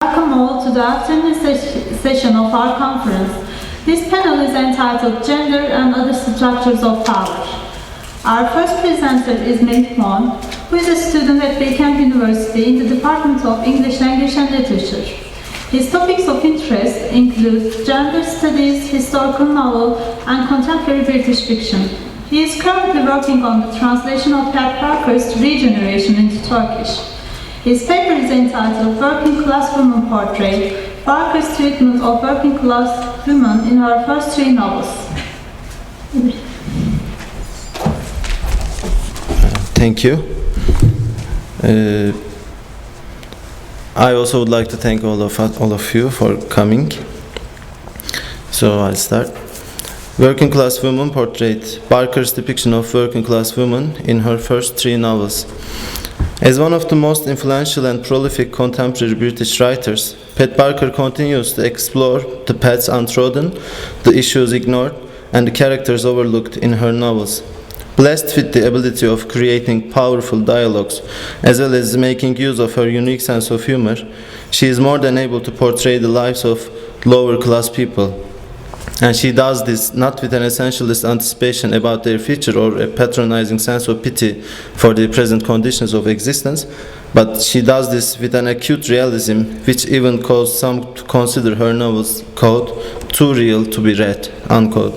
Welcome all to the afternoon session of our conference. This panel is entitled Gender and Other Structures of Power. Our first presenter is Melih, who is a student at Bilkent University in the Department of English Language and Literature. His topics of interest include gender studies, historical novel, and contemporary British fiction. He is currently working on the translation of Patriarchy's Regeneration into Turkish. His paper is entitled Working Class Woman Portrayed, Barker's treatment of working class women in her first three novels. Thank you. I also would like to thank all of you for coming. So I'll start. Working Class Woman Portrayed, Barker's depiction of working class women in her first three novels. As one of the most influential and prolific contemporary British writers, Pat Barker continues to explore the paths untrodden, the issues ignored, and the characters overlooked in her novels. Blessed with the ability of creating powerful dialogues, as well as making use of her unique sense of humor, she is more than able to portray the lives of lower-class people. And she does this not with an essentialist anticipation about their future or a patronizing sense of pity for the present conditions of existence, but she does this with an acute realism which even caused some to consider her novels, quote, too real to be read, unquote.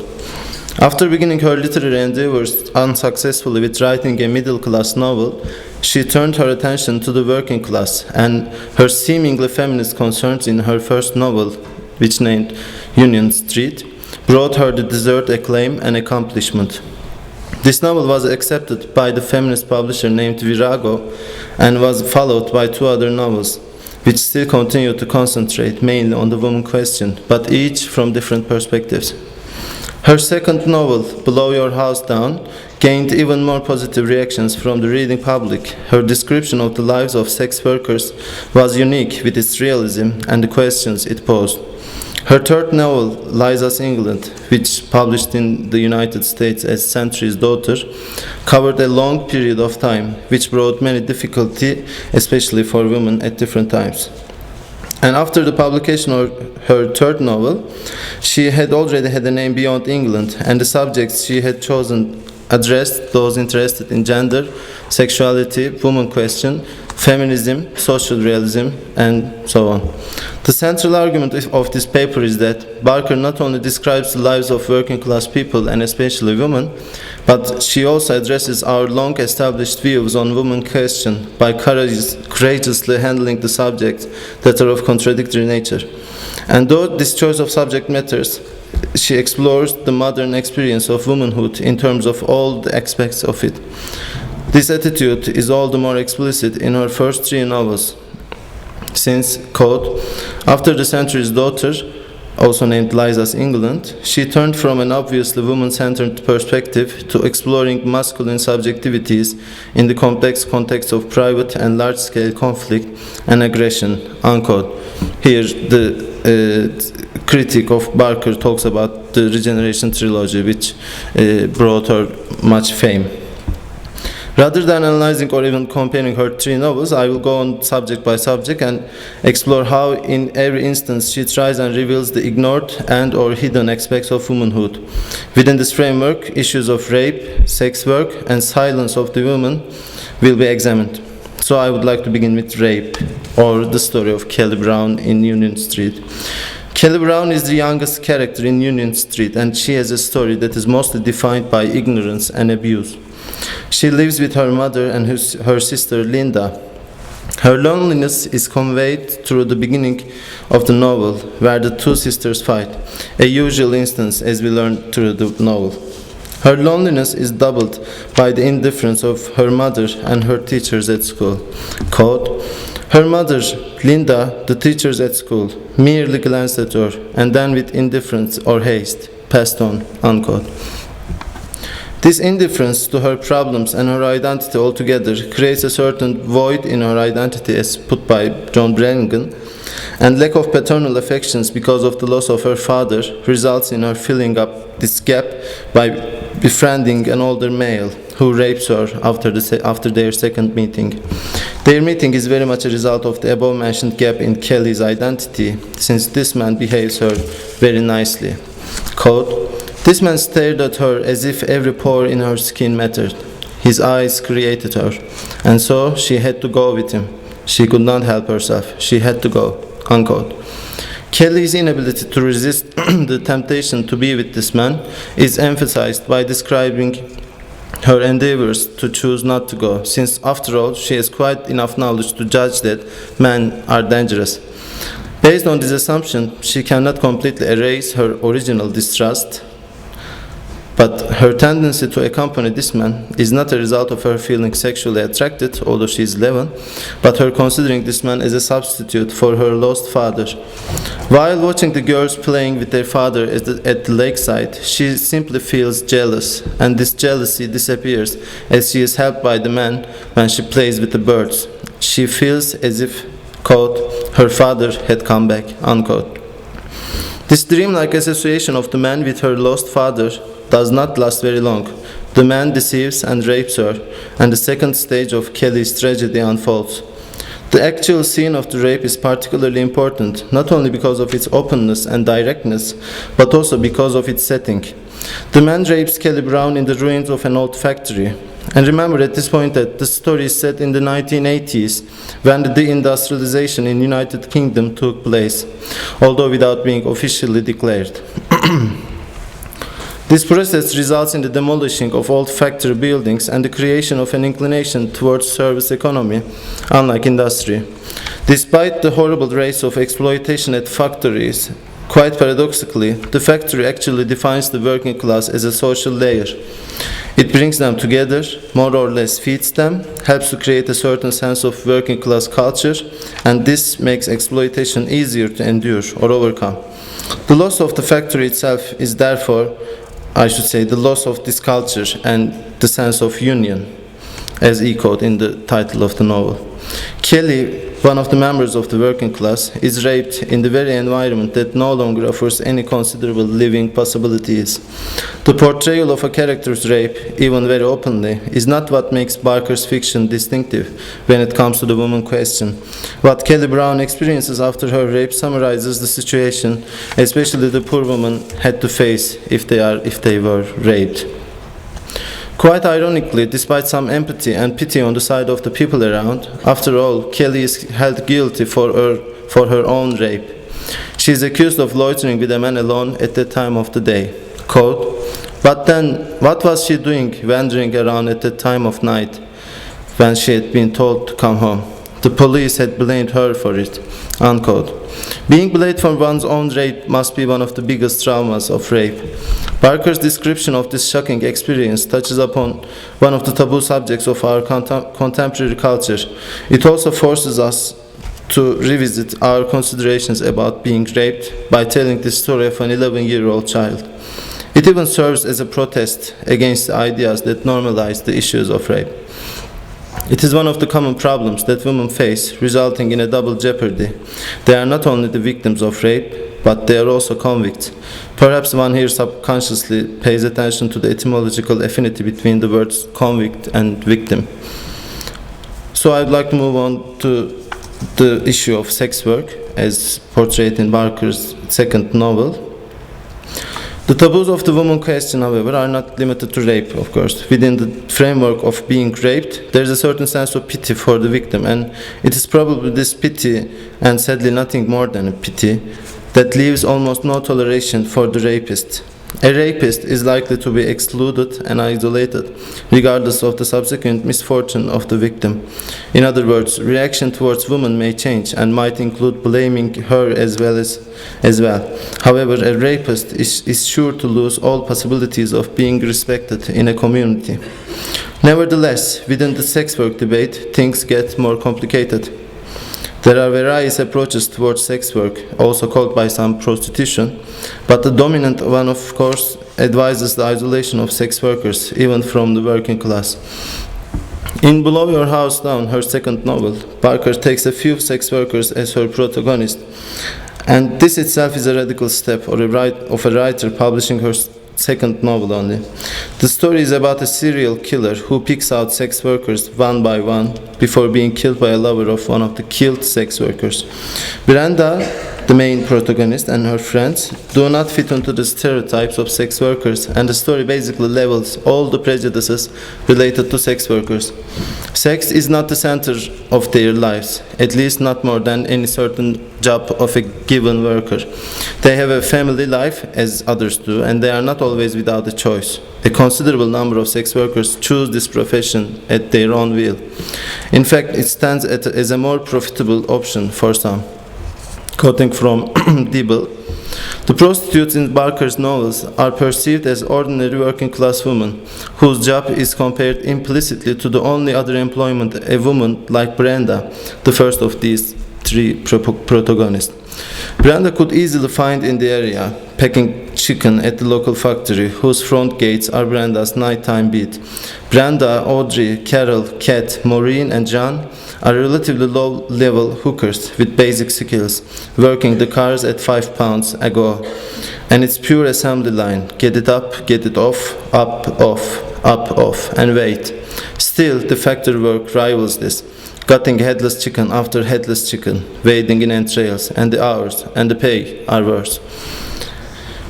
After beginning her literary endeavors unsuccessfully with writing a middle-class novel, she turned her attention to the working class, and her seemingly feminist concerns in her first novel, which named Union Street, brought her the deserved acclaim and accomplishment. This novel was accepted by the feminist publisher named Virago and was followed by two other novels, which still continue to concentrate mainly on the woman question, but each from different perspectives. Her second novel, Blow Your House Down, gained even more positive reactions from the reading public. Her description of the lives of sex workers was unique with its realism and the questions it posed. Her third novel, Liza's England, which published in the United States as Century's Daughter, covered a long period of time, which brought many difficulty, especially for women at different times. And after the publication of her third novel, she had already had a name beyond England, and the subjects she had chosen addressed those interested in gender, sexuality, woman question, feminism, social realism, and so on. The central argument of this paper is that Barker not only describes the lives of working class people, and especially women, but she also addresses our long-established views on woman question by courageously handling the subjects that are of contradictory nature. And though this choice of subject matters, she explores the modern experience of womanhood in terms of all the aspects of it. This attitude is all the more explicit in her first three novels, since, quote, after The Century's Daughter, also named Liza's England, she turned from an obviously woman-centered perspective to exploring masculine subjectivities in the complex context of private and large-scale conflict and aggression, unquote. Here, the critic of Barker talks about the Regeneration trilogy, which brought her much fame. Rather than analyzing or even comparing her three novels, I will go on subject by subject and explore how in every instance she tries and reveals the ignored and or hidden aspects of womanhood. Within this framework, issues of rape, sex work, and silence of the woman will be examined. So I would like to begin with rape, or the story of Kelly Brown in Union Street. Kelly Brown is the youngest character in Union Street, and she has a story that is mostly defined by ignorance and abuse. She lives with her mother and her sister Linda. Her loneliness is conveyed through the beginning of the novel, where the two sisters fight, a usual instance as we learn through the novel. Her loneliness is doubled by the indifference of her mother and her teachers at school. Quote, her mother, Linda, the teachers at school, merely glanced at her and then with indifference or haste passed on, unquote. This indifference to her problems and her identity altogether creates a certain void in her identity, as put by John Brannigan, and lack of paternal affections because of the loss of her father results in her filling up this gap by befriending an older male who rapes her after their second meeting. Their meeting is very much a result of the above-mentioned gap in Kelly's identity, since this man behaves her very nicely. Quote, "This man stared at her as if every pore in her skin mattered. His eyes created her, and so she had to go with him. She could not help herself. She had to go." Unquote. Kelly's inability to resist the temptation to be with this man is emphasized by describing her endeavors to choose not to go, since after all she has quite enough knowledge to judge that men are dangerous. Based on this assumption, she cannot completely erase her original distrust, but her tendency to accompany this man is not a result of her feeling sexually attracted, although she is 11, but her considering this man as a substitute for her lost father. While watching the girls playing with their father at the lakeside, she simply feels jealous, and this jealousy disappears as she is helped by the man when she plays with the birds. She feels as if, quote, her father had come back, unquote. This dreamlike association of the man with her lost father does not last very long. The man deceives and rapes her, and the second stage of Kelly's tragedy unfolds. The actual scene of the rape is particularly important, not only because of its openness and directness, but also because of its setting. The man rapes Kelly Brown in the ruins of an old factory. And remember at this point that the story is set in the 1980s, when the deindustrialization in the United Kingdom took place, although without being officially declared. This process results in the demolishing of old factory buildings and the creation of an inclination towards service economy, unlike industry. Despite the horrible rates of exploitation at factories, quite paradoxically, the factory actually defines the working class as a social layer. It brings them together, more or less feeds them, helps to create a certain sense of working class culture, and this makes exploitation easier to endure or overcome. The loss of the factory itself is therefore, I should say, the loss of this culture and the sense of union, as echoed in the title of the novel. Kelly, one of the members of the working class, is raped in the very environment that no longer offers any considerable living possibilities. The portrayal of a character's rape, even very openly, is not what makes Barker's fiction distinctive when it comes to the woman question. What Kelly Brown experiences after her rape summarizes the situation, especially the poor woman had to face if they were raped. Quite ironically, despite some empathy and pity on the side of the people around, after all, Kelly is held guilty for her own rape. She is accused of loitering with a man alone at that time of the day. Quote, "But then, what was she doing wandering around at that time of night when she had been told to come home? The police had blamed her for it." Unquote. Being blamed for one's own rape must be one of the biggest traumas of rape. Barker's description of this shocking experience touches upon one of the taboo subjects of our contemporary culture. It also forces us to revisit our considerations about being raped by telling the story of an 11-year-old child. It even serves as a protest against the ideas that normalize the issues of rape. It is one of the common problems that women face, resulting in a double jeopardy. They are not only the victims of rape, but they are also convicts. Perhaps one here subconsciously pays attention to the etymological affinity between the words convict and victim. So I'd like to move on to the issue of sex work, as portrayed in Barker's second novel. The taboos of the woman question, however, are not limited to rape, of course. Within the framework of being raped, there is a certain sense of pity for the victim, and it is probably this pity, and sadly nothing more than a pity, that leaves almost no toleration for the rapist. A rapist is likely to be excluded and isolated, regardless of the subsequent misfortune of the victim. In other words, reaction towards women may change and might include blaming her as well. However, a rapist is sure to lose all possibilities of being respected in a community. Nevertheless, within the sex work debate, things get more complicated. There are various approaches towards sex work, also called by some prostitution, but the dominant one, of course, advises the isolation of sex workers, even from the working class. In Blow Your House Down, her second novel, Barker takes a few sex workers as her protagonist, and this itself is a radical step of a writer publishing her second novel only. The story is about a serial killer who picks out sex workers one by one before being killed by a lover of one of the killed sex workers. Brenda, the main protagonist, and her friends do not fit into the stereotypes of sex workers, and the story basically levels all the prejudices related to sex workers. Sex is not the center of their lives, at least not more than any certain job of a given worker. They have a family life as others do, and they are not always without a choice. A considerable number of sex workers choose this profession at their own will. In fact, it stands as a more profitable option for some. Quoting from Dibble, the prostitutes in Barker's novels are perceived as ordinary working-class women, whose job is compared implicitly to the only other employment a woman like Brenda, the first of these three protagonists. Brenda could easily find in the area, packing chicken at the local factory, whose front gates are Brenda's nighttime beat. Brenda, Audrey, Carol, Kat, Maureen, and John are relatively low-level hookers with basic skills, working the cars at £5 a go. And it's pure assembly line. Get it up, get it off, up, off, and wait. Still, the factory work rivals this. Cutting headless chicken after headless chicken, wading in entrails, and the hours and the pay are worse.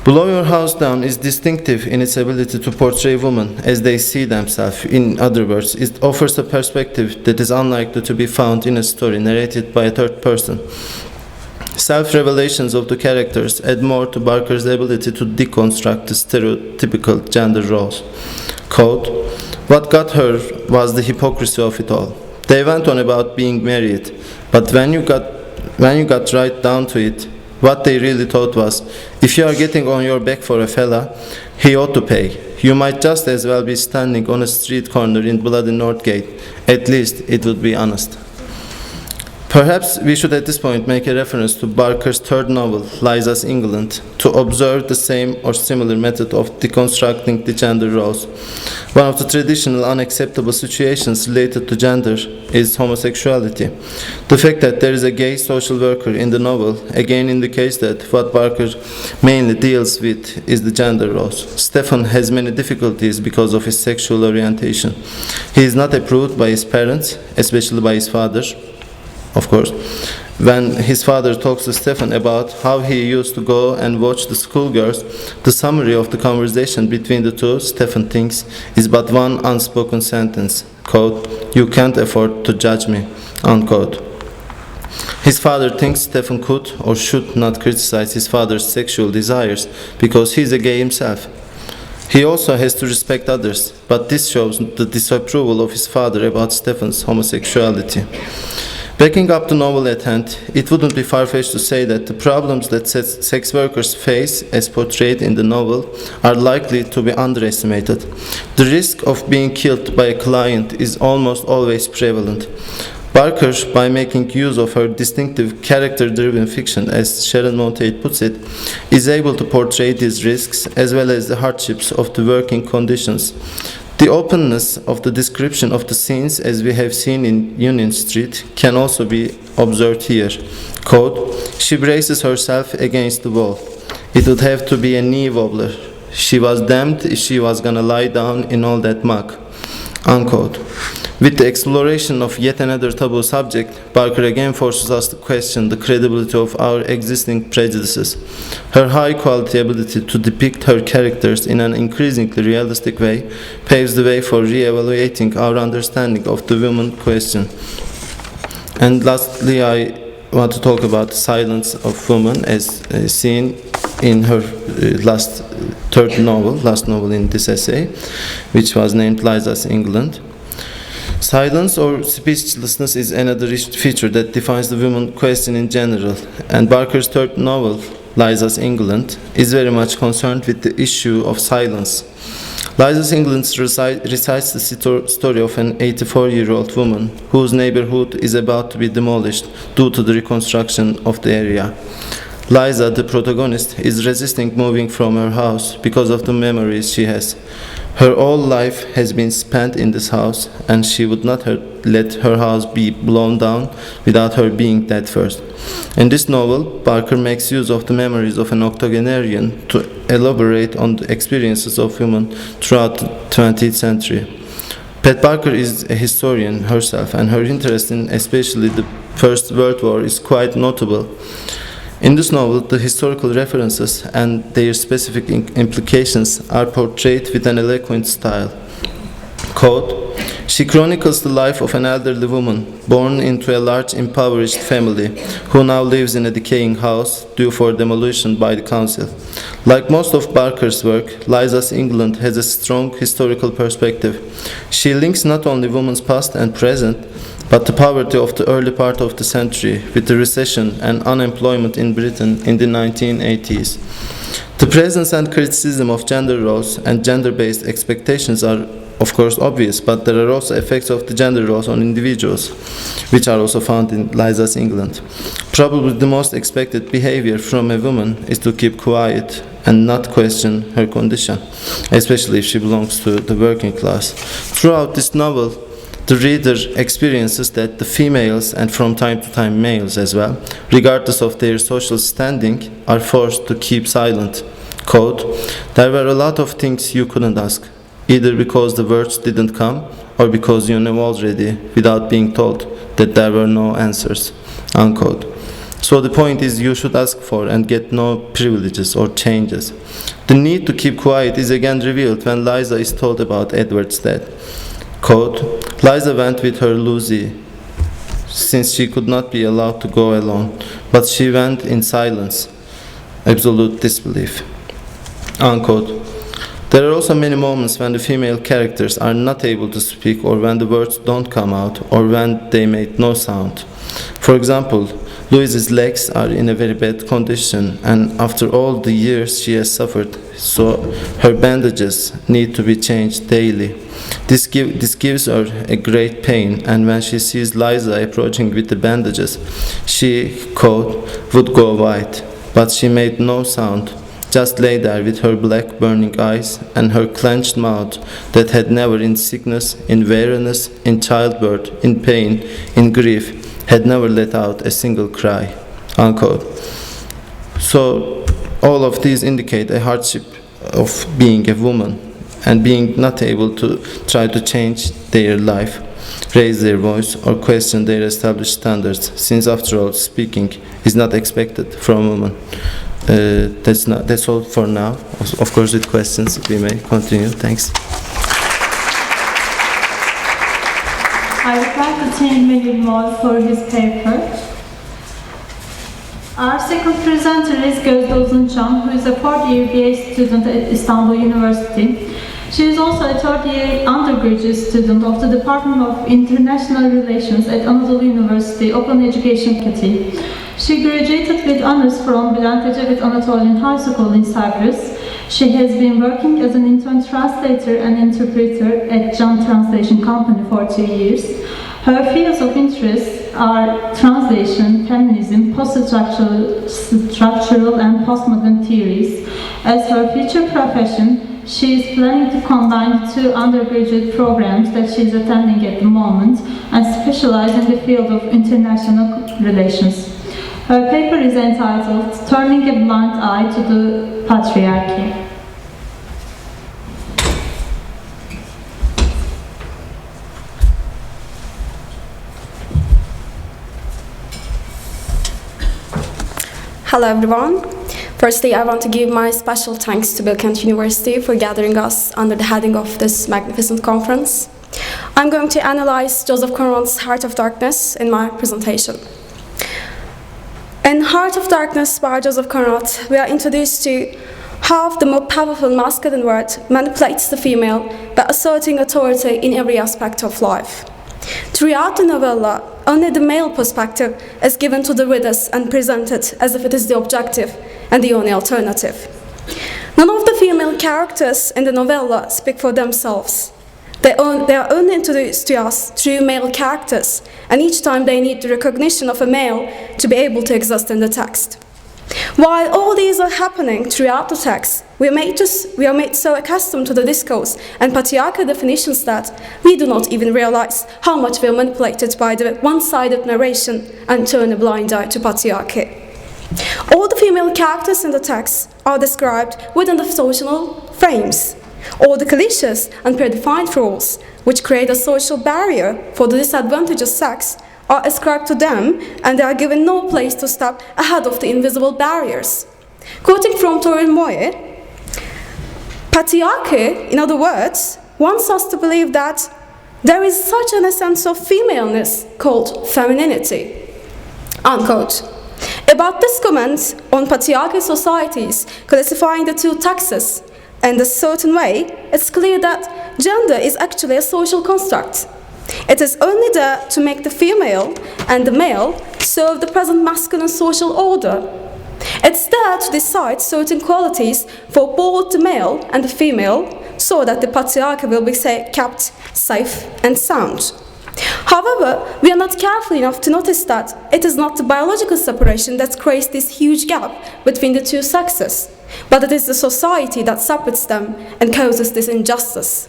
Blow Your House Down is distinctive in its ability to portray women as they see themselves. In other words, it offers a perspective that is unlikely to be found in a story narrated by a third person. Self-revelations of the characters add more to Barker's ability to deconstruct the stereotypical gender roles. Quote, "What got her was the hypocrisy of it all. They went on about being married, but when you got right down to it, what they really thought was, if you are getting on your back for a fella, he ought to pay. You might just as well be standing on a street corner in bloody Northgate. At least it would be honest." Perhaps we should at this point make a reference to Barker's third novel, Liza's England, to observe the same or similar method of deconstructing the gender roles. One of the traditional unacceptable situations related to gender is homosexuality. The fact that there is a gay social worker in the novel again indicates that what Barker mainly deals with is the gender roles. Stephen has many difficulties because of his sexual orientation. He is not approved by his parents, especially by his father, of course. When his father talks to Stephen about how he used to go and watch the schoolgirls, the summary of the conversation between the two, Stephen thinks, is but one unspoken sentence, quote, "You can't afford to judge me," unquote. His father thinks Stephen could or should not criticize his father's sexual desires because he is a gay himself. He also has to respect others, but this shows the disapproval of his father about Stephen's homosexuality. Backing up the novel at hand, it wouldn't be far-fetched to say that the problems that sex workers face, as portrayed in the novel, are likely to be underestimated. The risk of being killed by a client is almost always prevalent. Barker, by making use of her distinctive character-driven fiction, as Sharon Monteith puts it, is able to portray these risks as well as the hardships of the working conditions. The openness of the description of the scenes, as we have seen in Union Street, can also be observed here. Quote, "She braces herself against the wall. It would have to be a knee wobbler. She was damned if she was gonna lie down in all that muck." Unquote. With the exploration of yet another taboo subject, Barker again forces us to question the credibility of our existing prejudices. Her high-quality ability to depict her characters in an increasingly realistic way paves the way for re-evaluating our understanding of the woman question. And lastly, I want to talk about the silence of women as seen in her last novel in this essay, which was named Liza's England. Silence or speechlessness is another feature that defines the woman question in general, and Barker's third novel, Liza's England, is very much concerned with the issue of silence. Liza's England recites the story of an 84-year-old woman whose neighborhood is about to be demolished due to the reconstruction of the area. Liza, the protagonist, is resisting moving from her house because of the memories she has. Her whole life has been spent in this house, and she would not let her house be blown down without her being dead first. In this novel, Barker makes use of the memories of an octogenarian to elaborate on the experiences of women throughout the 20th century. Pat Barker is a historian herself, and her interest in especially the First World War is quite notable. In this novel, the historical references and their specific implications are portrayed with an eloquent style. Quote, she chronicles the life of an elderly woman born into a large impoverished family who now lives in a decaying house due for demolition by the council. Like most of Barker's work, Liza's England has a strong historical perspective. She links not only women's past and present, but the poverty of the early part of the century with the recession and unemployment in Britain in the 1980s. The presence and criticism of gender roles and gender-based expectations are of course obvious, but there are also effects of the gender roles on individuals, which are also found in Liza's England. Probably the most expected behavior from a woman is to keep quiet and not question her condition, especially if she belongs to the working class. Throughout this novel, the reader experiences that the females, and from time to time males as well, regardless of their social standing, are forced to keep silent. Quote, there were a lot of things you couldn't ask, either because the words didn't come or because you knew already without being told that there were no answers. Unquote. So the point is you should ask for and get no privileges or changes. The need to keep quiet is again revealed when Liza is told about Edward's death. Quote, Liza went with her Lucy since she could not be allowed to go alone, but she went in silence, absolute disbelief. Unquote. There are also many moments when the female characters are not able to speak, or when the words don't come out, or when they make no sound. For example, Louise's legs are in a very bad condition, and after all the years she has suffered, so her bandages need to be changed daily. This gives her a great pain, and when she sees Liza approaching with the bandages, she, quote, would go white, but she made no sound. Just lay there with her black burning eyes and her clenched mouth that had never in sickness, in weariness, in childbirth, in pain, in grief, had never let out a single cry. Unquote. So all of these indicate a hardship of being a woman and being not able to try to change their life, raise their voice, or question their established standards, since after all speaking is not expected from women. That's all for now. Of course, with questions we may continue. Thanks. I would like to thank Melih for his paper. Our second presenter is Gözde Uzunçam, who is a fourth-year BA student at İstanbul University. She is also a third-year undergraduate student of the Department of International Relations at Anadolu University Open Education Faculty. She graduated with honors from Bilkent Auditorium High School in Cyprus. She has been working as an intern translator and interpreter at Can Translation Company for 2 years. Her fields of interest are translation, feminism, post-structural and postmodern theories. As her future profession, she is planning to combine 2 undergraduate programs that she is attending at the moment and specialize in the field of international relations. Her paper is entitled Turning a Blind Eye to the Patriarchy. Hello everyone. Firstly, I want to give my special thanks to Bilkent University for gathering us under the heading of this magnificent conference. I'm going to analyze Joseph Conrad's Heart of Darkness in my presentation. In Heart of Darkness by Joseph Conrad, we are introduced to how the more powerful masculine word manipulates the female by asserting authority in every aspect of life. Throughout the novella, only the male perspective is given to the readers and presented as if it is the objective and the only alternative. None of the female characters in the novella speak for themselves. They are only introduced to us through male characters, and each time they need the recognition of a male to be able to exist in the text. While all these are happening throughout the text, we are made so accustomed to the discourse and patriarchal definitions that we do not even realize how much we are manipulated by the one-sided narration and turn a blind eye to patriarchy. All the female characters in the text are described within the social frames. All the cliches and predefined roles, which create a social barrier for the disadvantaged sex, are ascribed to them, and they are given no place to step ahead of the invisible barriers. Quoting from Torin Moye, patriarchy, in other words, wants us to believe that there is such an essence of femaleness called femininity. Unquote. About this comment on patriarchal societies classifying the two sexes in a certain way, it's clear that gender is actually a social construct. It is only there to make the female and the male serve the present masculine social order. It's there to decide certain qualities for both the male and the female so that the patriarchy will be kept safe and sound. However, we are not careful enough to notice that it is not the biological separation that creates this huge gap between the two sexes, but it is the society that separates them and causes this injustice.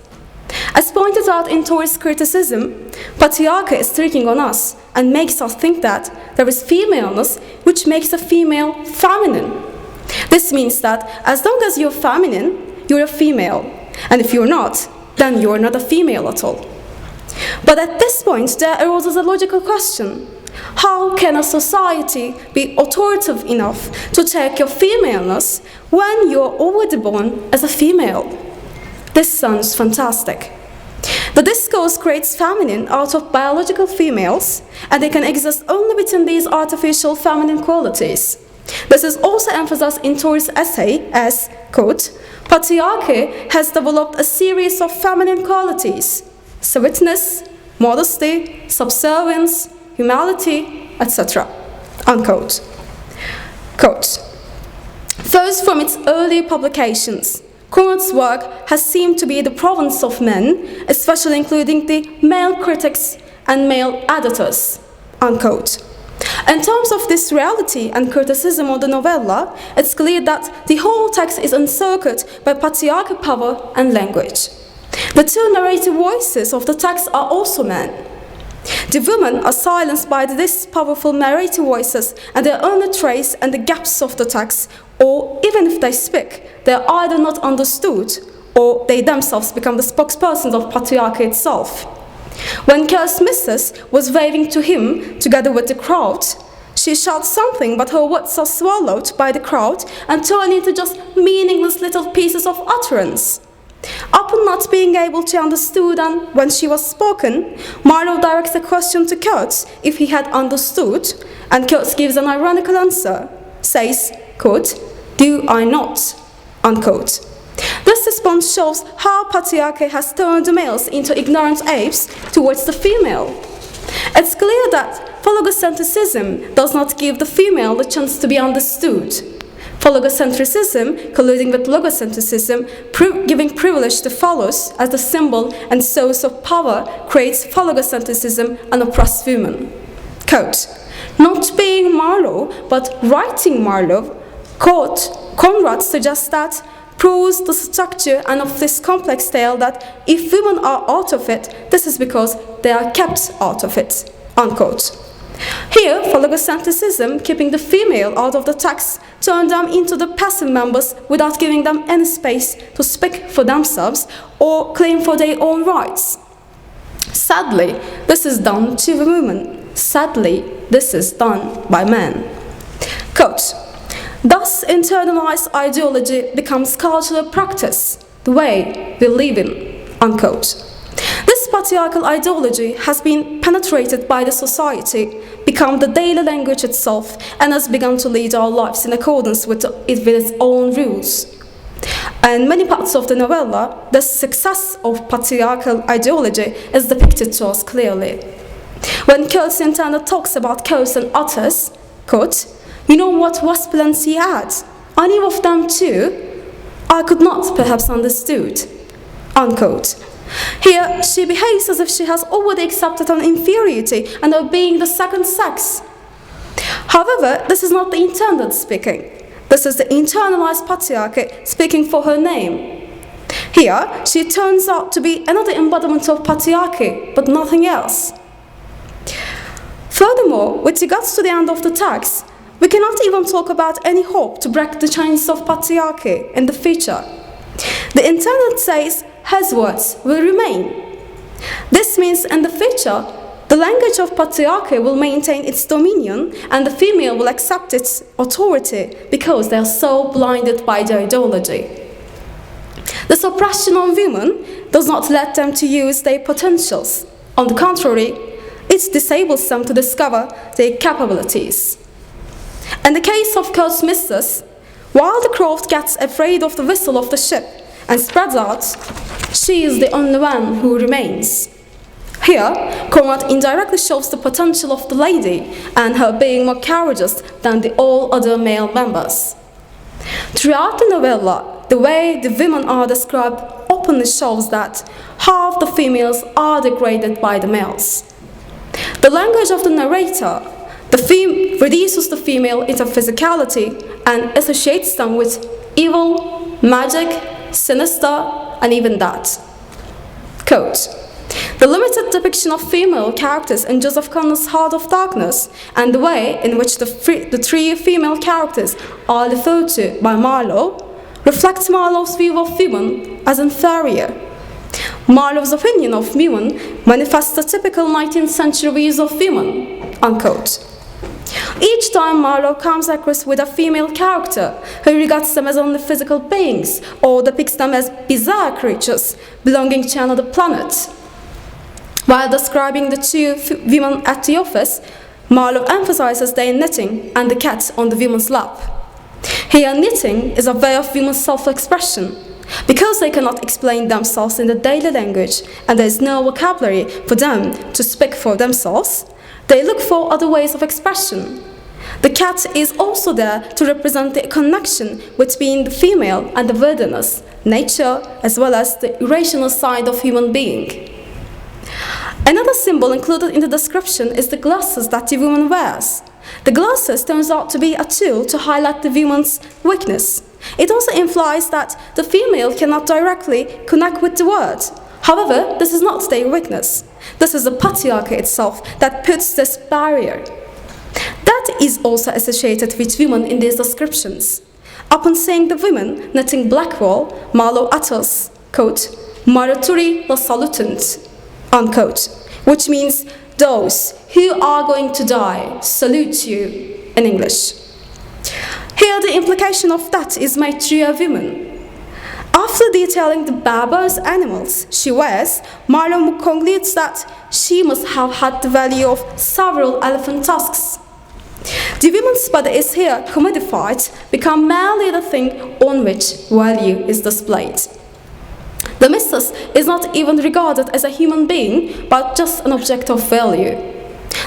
As pointed out in Tory's criticism, patriarchy is tricking on us and makes us think that there is femaleness which makes a female feminine. This means that as long as you're feminine, you're a female, and if you're not, then you're not a female at all. But at this point, there arises a logical question. How can a society be authoritative enough to take your femaleness when you're already born as a female? This sounds fantastic. The discourse creates feminine out of biological females, and they can exist only within these artificial feminine qualities. This is also emphasized in Tory's essay as, quote, patriarchy has developed a series of feminine qualities: sweetness, modesty, subservience, humility, etc. Unquote. Quote, first, from its early publications, Conrad's work has seemed to be the province of men, especially including the male critics and male editors. Unquote. In terms of this reality and criticism of the novella, it's clear that the whole text is encircled by patriarchal power and language. The two narrative voices of the text are also men. The women are silenced by these powerful narrative voices, and they only trace in the gaps of the text, or even if they speak, they are either not understood or they themselves become the spokespersons of patriarchy itself. When Kerr's missus was waving to him together with the crowd, she shouts something, but her words are swallowed by the crowd and turn into just meaningless little pieces of utterance. Upon not being able to understand and when she was spoken, Marlowe directs a question to Kurtz if he had understood, and Kurtz gives an ironical answer, says, quote, "Do I not?" Unquote. This response shows how patriarchy has turned the males into ignorant apes towards the female. It's clear that phallogocentrism does not give the female the chance to be understood. Phallogocentrism, colluding with logocentrism, giving privilege to phallus as the symbol and source of power, creates phallogocentrism and oppressed women. Quote, not being Marlowe, but writing Marlowe, quote, Conrad suggests that proves the structure and of this complex tale that if women are out of it, this is because they are kept out of it. Unquote. Here, phallogocentrism, keeping the female out of the text, turned them into the passive members without giving them any space to speak for themselves or claim for their own rights. Sadly, this is done to the women. Sadly, this is done by men. Quote, thus, internalized ideology becomes cultural practice, the way we live in. Unquote. This patriarchal ideology has been penetrated by the society, become the daily language itself, and has begun to lead our lives in accordance with its own rules. In many parts of the novella, the success of patriarchal ideology is depicted to us clearly. When Kurt's intended talks about cows and otters, quote, you know what wasplands he had? I knew of them too. I could not perhaps understood. Unquote. Here, she behaves as if she has already accepted an inferiority and of being the second sex. However, this is not the intended speaking. This is the internalized patriarchy speaking for her name. Here, she turns out to be another embodiment of patriarchy, but nothing else. Furthermore, with regards to the end of the text, we cannot even talk about any hope to break the chains of patriarchy in the future. The internet says his words will remain. This means in the future, the language of patriarchy will maintain its dominion and the female will accept its authority because they are so blinded by their ideology. The suppression of women does not let them to use their potentials. On the contrary, it disables them to discover their capabilities. In the case of Kurt's mistress, while the crew gets afraid of the whistle of the ship and spreads out, she is the only one who remains. Here, Conrad indirectly shows the potential of the lady and her being more courageous than the all other male members. Throughout the novella, the way the women are described openly shows that half the females are degraded by the males. The language of the narrator reduces the female into physicality and associates them with evil, magic, sinister, and even that. Quote, the limited depiction of female characters in Joseph Connor's Heart of Darkness and the way in which the three female characters are referred to by Marlowe reflects Marlowe's view of women as inferior. Marlowe's opinion of women manifests the typical 19th century views of women, unquote. Each time Marlowe comes across with a female character who regards them as only physical beings or depicts them as bizarre creatures belonging to another planet. While describing the two women at the office, Marlowe emphasizes their knitting and the cat on the woman's lap. Here, knitting is a way of women's self-expression. Because they cannot explain themselves in the daily language and there is no vocabulary for them to speak for themselves, they look for other ways of expression. The cat is also there to represent the connection between the female and the wilderness, nature, as well as the irrational side of human being. Another symbol included in the description is the glasses that the woman wears. The glasses turns out to be a tool to highlight the woman's weakness. It also implies that the female cannot directly connect with the world. However, this is not their weakness. This is the patriarchy itself that puts this barrier. That is also associated with women in these descriptions. Upon seeing the women knitting black wool, Marlowe utters, quote, "Marituri la salutant," unquote, which means those who are going to die salute you in English. Here the implication of that is made through a woman. After detailing the barbarous animals she wears, Marlowe concludes that she must have had the value of several elephant tusks. The woman's body is here commodified, become merely the thing on which value is displayed. The mistress is not even regarded as a human being, but just an object of value.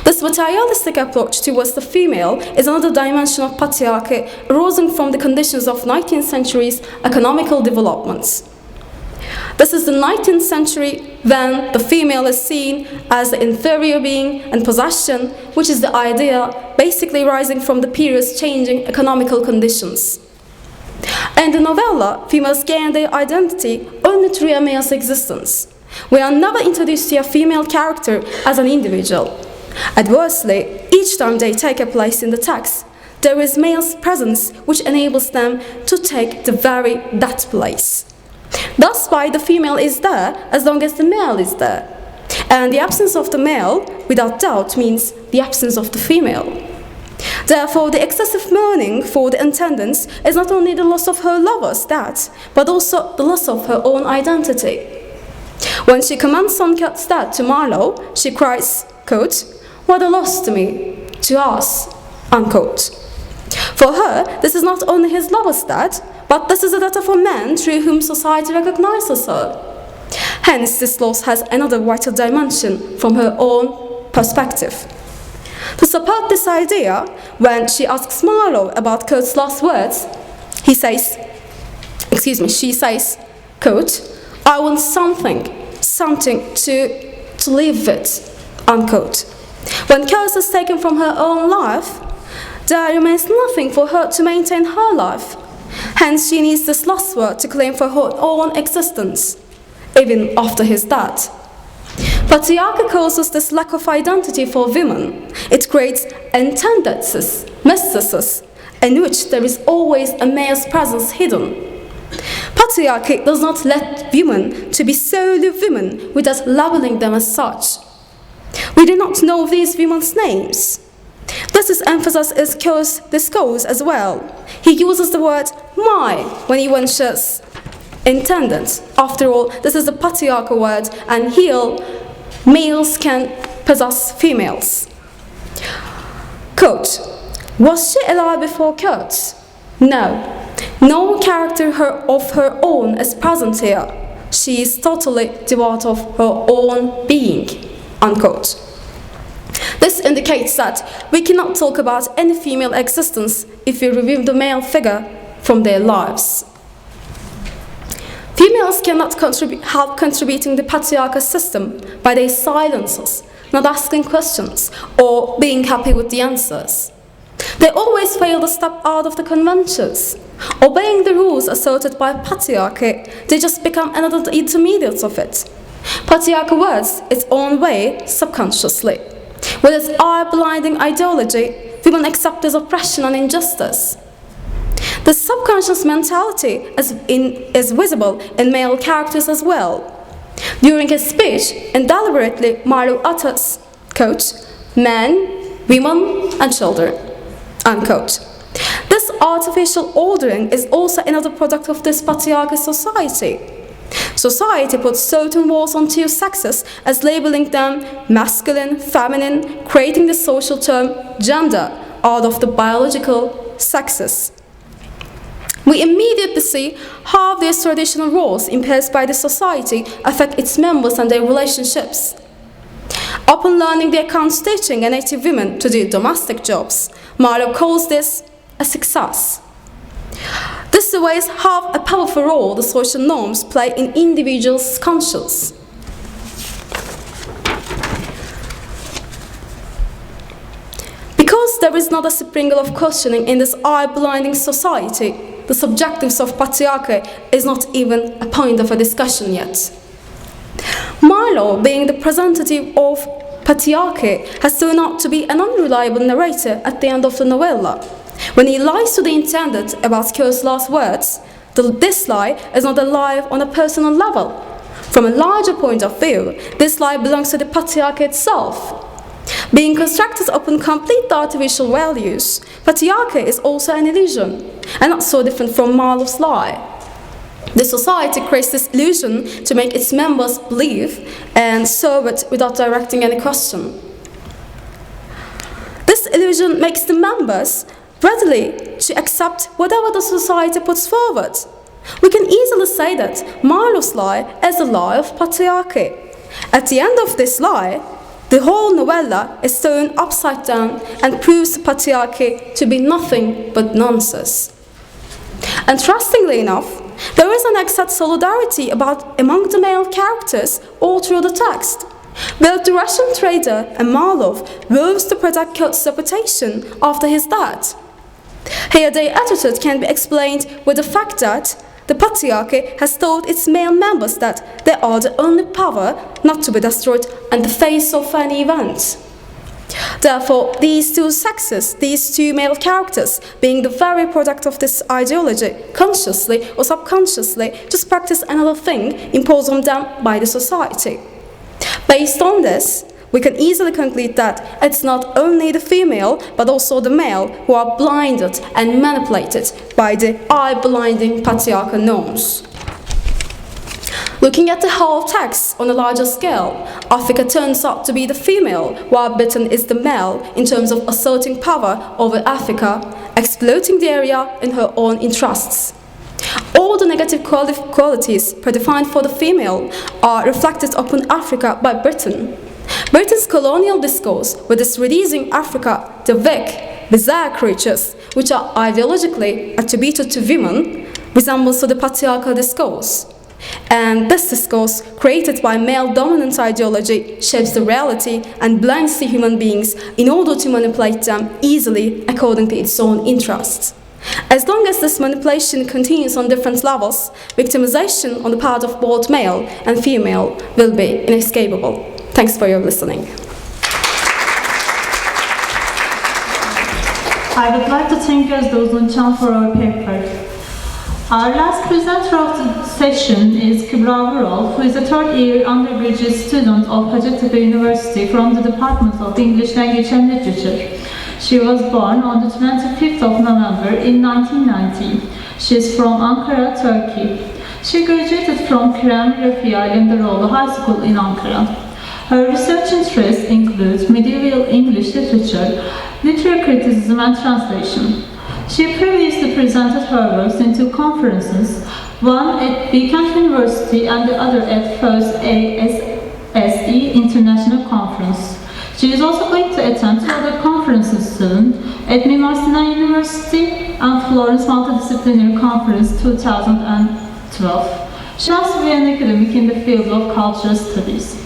This materialistic approach towards the female is another dimension of patriarchy arising from the conditions of 19th century's economical developments. This is the 19th century when the female is seen as the inferior being and possession, which is the idea basically rising from the period's changing economical conditions. In the novella, females gain their identity only through a male's existence. We are never introduced to a female character as an individual. Adversely, each time they take a place in the text, there is male's presence which enables them to take that place. Thus, why the female is there as long as the male is there. And the absence of the male, without doubt, means the absence of the female. Therefore, the excessive mourning for the intendants is not only the loss of her lover's death, but also the loss of her own identity. When she comments on Kat's death to Marlowe, she cries, quote, "What a loss to me, to us," unquote. For her, this is not only his lover's death, but this is the death of a man through whom society recognizes her. Hence, this loss has another vital dimension from her own perspective. To support this idea, when she asks Marlowe about Kurt's last words, she says, quote, "I want something to live with," unquote. When Kurt is taken from her own life, there remains nothing for her to maintain her life. Hence, she needs this last word to claim for her own existence, even after his death. Patriarchy causes this lack of identity for women. It creates intendances, mistresses, in which there is always a male's presence hidden. Patriarchy does not let women to be solely women without labeling them as such. We do not know these women's names. This is emphasized in Chaucer's discourse as well. He uses the word my when he mentions intendant. After all, this is the patriarchal word, and here males can possess females. Quote, was she alive before quote? No. No character of her own is present here. She is totally devoid of her own being. Unquote. This indicates that we cannot talk about any female existence if we remove the male figure from their lives. Females cannot help contributing to the patriarchal system by their silences, not asking questions, or being happy with the answers. They always fail to step out of the conventions. Obeying the rules asserted by patriarchy, they just become another intermediate of it. Patriarchy works its own way subconsciously. With its eye-blinding ideology, women accept this oppression and injustice. The subconscious mentality is visible in male characters as well. During his speech, deliberately, Marlowe utters, quote, men, women, and children, unquote. This artificial ordering is also another product of this patriarchal society. Society puts certain walls on two sexes as labeling them masculine, feminine, creating the social term gender out of the biological sexes. We immediately see how these traditional roles imposed by the society affect its members and their relationships. Upon learning the account teaching a native women to do domestic jobs, Marlowe calls this a success. This shows how a powerful role the social norms play in individuals' conscience. Because there is not a sprinkle of questioning in this eye-blinding society, the subjectives of patriarchy is not even a point of a discussion yet. Marlowe, being the representative of patriarchy, has turned out to be an unreliable narrator at the end of the novella. When he lies to the intendant about Chaucer's last words, this lie is not a lie on a personal level. From a larger point of view, this lie belongs to the patriarchy itself. Being constructed upon complete artificial values, patriarchy is also an illusion, and not so different from Marlowe's lie. The society creates this illusion to make its members believe and serve it without directing any question. This illusion makes the members readily to accept whatever the society puts forward. We can easily say that Marlowe's lie is a lie of patriarchy. At the end of this lie, the whole novella is turned upside down and proves patriarchy to be nothing but nonsense. Interestingly enough, there is an exact solidarity among the male characters all through the text. Both the Russian trader and Marlowe rose to protect Kurt's reputation after his death. Here their attitude can be explained with the fact that the patriarchy has told its male members that they are the only power not to be destroyed in the face of any event. Therefore, these two sexes, these two male characters, being the very product of this ideology, consciously or subconsciously, just practice another thing imposed on them by the society. Based on this, we can easily conclude that it's not only the female, but also the male who are blinded and manipulated by the eye-blinding patriarchal norms. Looking at the whole text on a larger scale, Africa turns out to be the female, while Britain is the male in terms of asserting power over Africa, exploiting the area in her own interests. All the negative qualities predefined for the female are reflected upon Africa by Britain. Britain's colonial discourse, with its reducing Africa to weak, bizarre creatures, which are ideologically attributed to women, resembles to the patriarchal discourse. And this discourse, created by male-dominant ideology, shapes the reality and blinds the human beings in order to manipulate them easily according to its own interests. As long as this manipulation continues on different levels, victimization on the part of both male and female will be inescapable. Thanks for your listening. I would like to thank Gözde Uzunçam for our paper. Our last presenter of the session is Kübra Vural, who is a third-year undergraduate student of Hacettepe University from the Department of English Language and Literature. She was born on the 25th of November in 1990. She is from Ankara, Turkey. She graduated from Kerem Rafi Alemdaroğlu High School in Ankara. Her research interests include medieval English literature, literary criticism and translation. She previously presented her works in two conferences, one at Bilkent University and the other at first ASSE International Conference. She is also going to attend two other conferences soon at Mimar Sinan University and Florence Multidisciplinary Conference 2012. She has to be an academic in the field of cultural studies.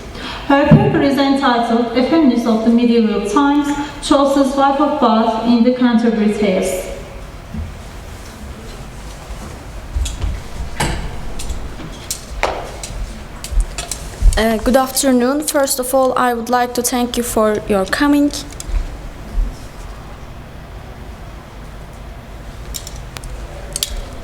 Her paper is entitled A Feminist of the Medieval Times, Chaucer's Wife of Bath in the Canterbury Tales. Good afternoon. First of all, I would like to thank you for your coming.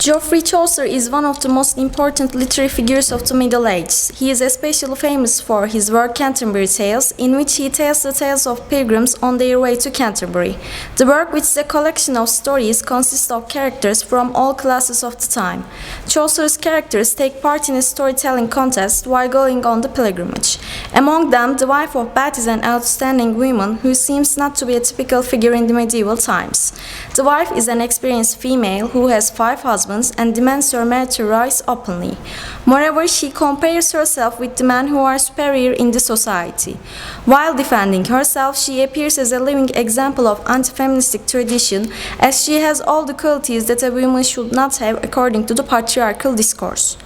Geoffrey Chaucer is one of the most important literary figures of the Middle Ages. He is especially famous for his work Canterbury Tales, in which he tells the tales of pilgrims on their way to Canterbury. The work, which is a collection of stories, consists of characters from all classes of the time. Chaucer's characters take part in a storytelling contest while going on the pilgrimage. Among them, the wife of Bath is an outstanding woman who seems not to be a typical figure in the medieval times. The wife is an experienced female who has 5 husbands and demands her marital rights openly. Moreover, she compares herself with the men who are superior in the society. While defending herself, she appears as a living example of anti-feministic tradition, as she has all the qualities that a woman should not have according to the patriarchal discourse.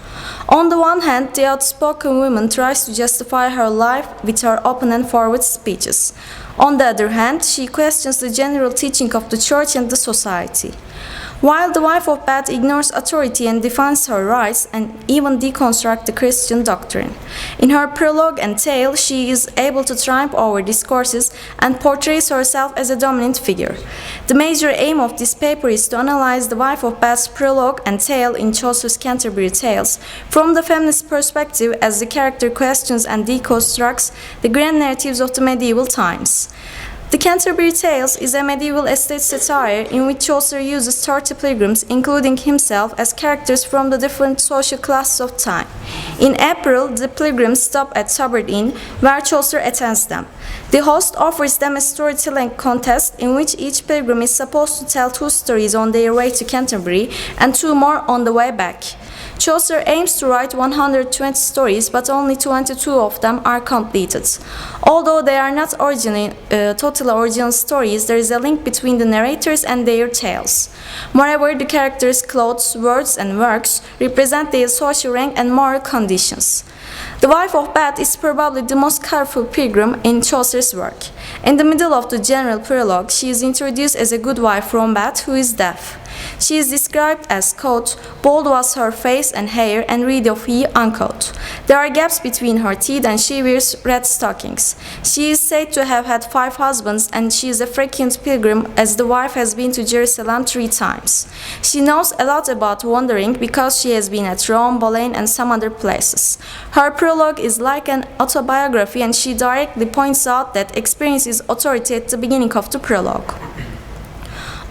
On the one hand, the outspoken woman tries to justify her life with her open and forward speeches. On the other hand, she questions the general teaching of the church and the society. While the wife of Bath ignores authority and defends her rights and even deconstructs the Christian doctrine. In her prologue and tale, she is able to triumph over discourses and portrays herself as a dominant figure. The major aim of this paper is to analyze the wife of Bath's prologue and tale in Chaucer's Canterbury Tales from the feminist perspective, as the character questions and deconstructs the grand narratives of the medieval times. The Canterbury Tales is a medieval estate satire in which Chaucer uses 30 pilgrims, including himself, as characters from the different social classes of time. In April, the pilgrims stop at Tabard Inn, where Chaucer attends them. The host offers them a storytelling contest in which each pilgrim is supposed to tell 2 stories on their way to Canterbury and 2 more on the way back. Chaucer aims to write 120 stories, but only 22 of them are completed. Although they are not totally original stories, there is a link between the narrators and their tales. Moreover, the characters' clothes, words, and works represent their social rank and moral conditions. The wife of Bath is probably the most colorful pilgrim in Chaucer's work. In the middle of the general prologue, she is introduced as a good wife from Bath who is deaf. She is described as, quote, bold was her face and hair, and red of he, unquote. There are gaps between her teeth, and she wears red stockings. She is said to have had 5 husbands, and she is a frequent pilgrim, as the wife has been to Jerusalem 3 times. She knows a lot about wandering because she has been at Rome, Bologna, and some other places. Her prologue is like an autobiography, and she directly points out that experience is authority at the beginning of the prologue.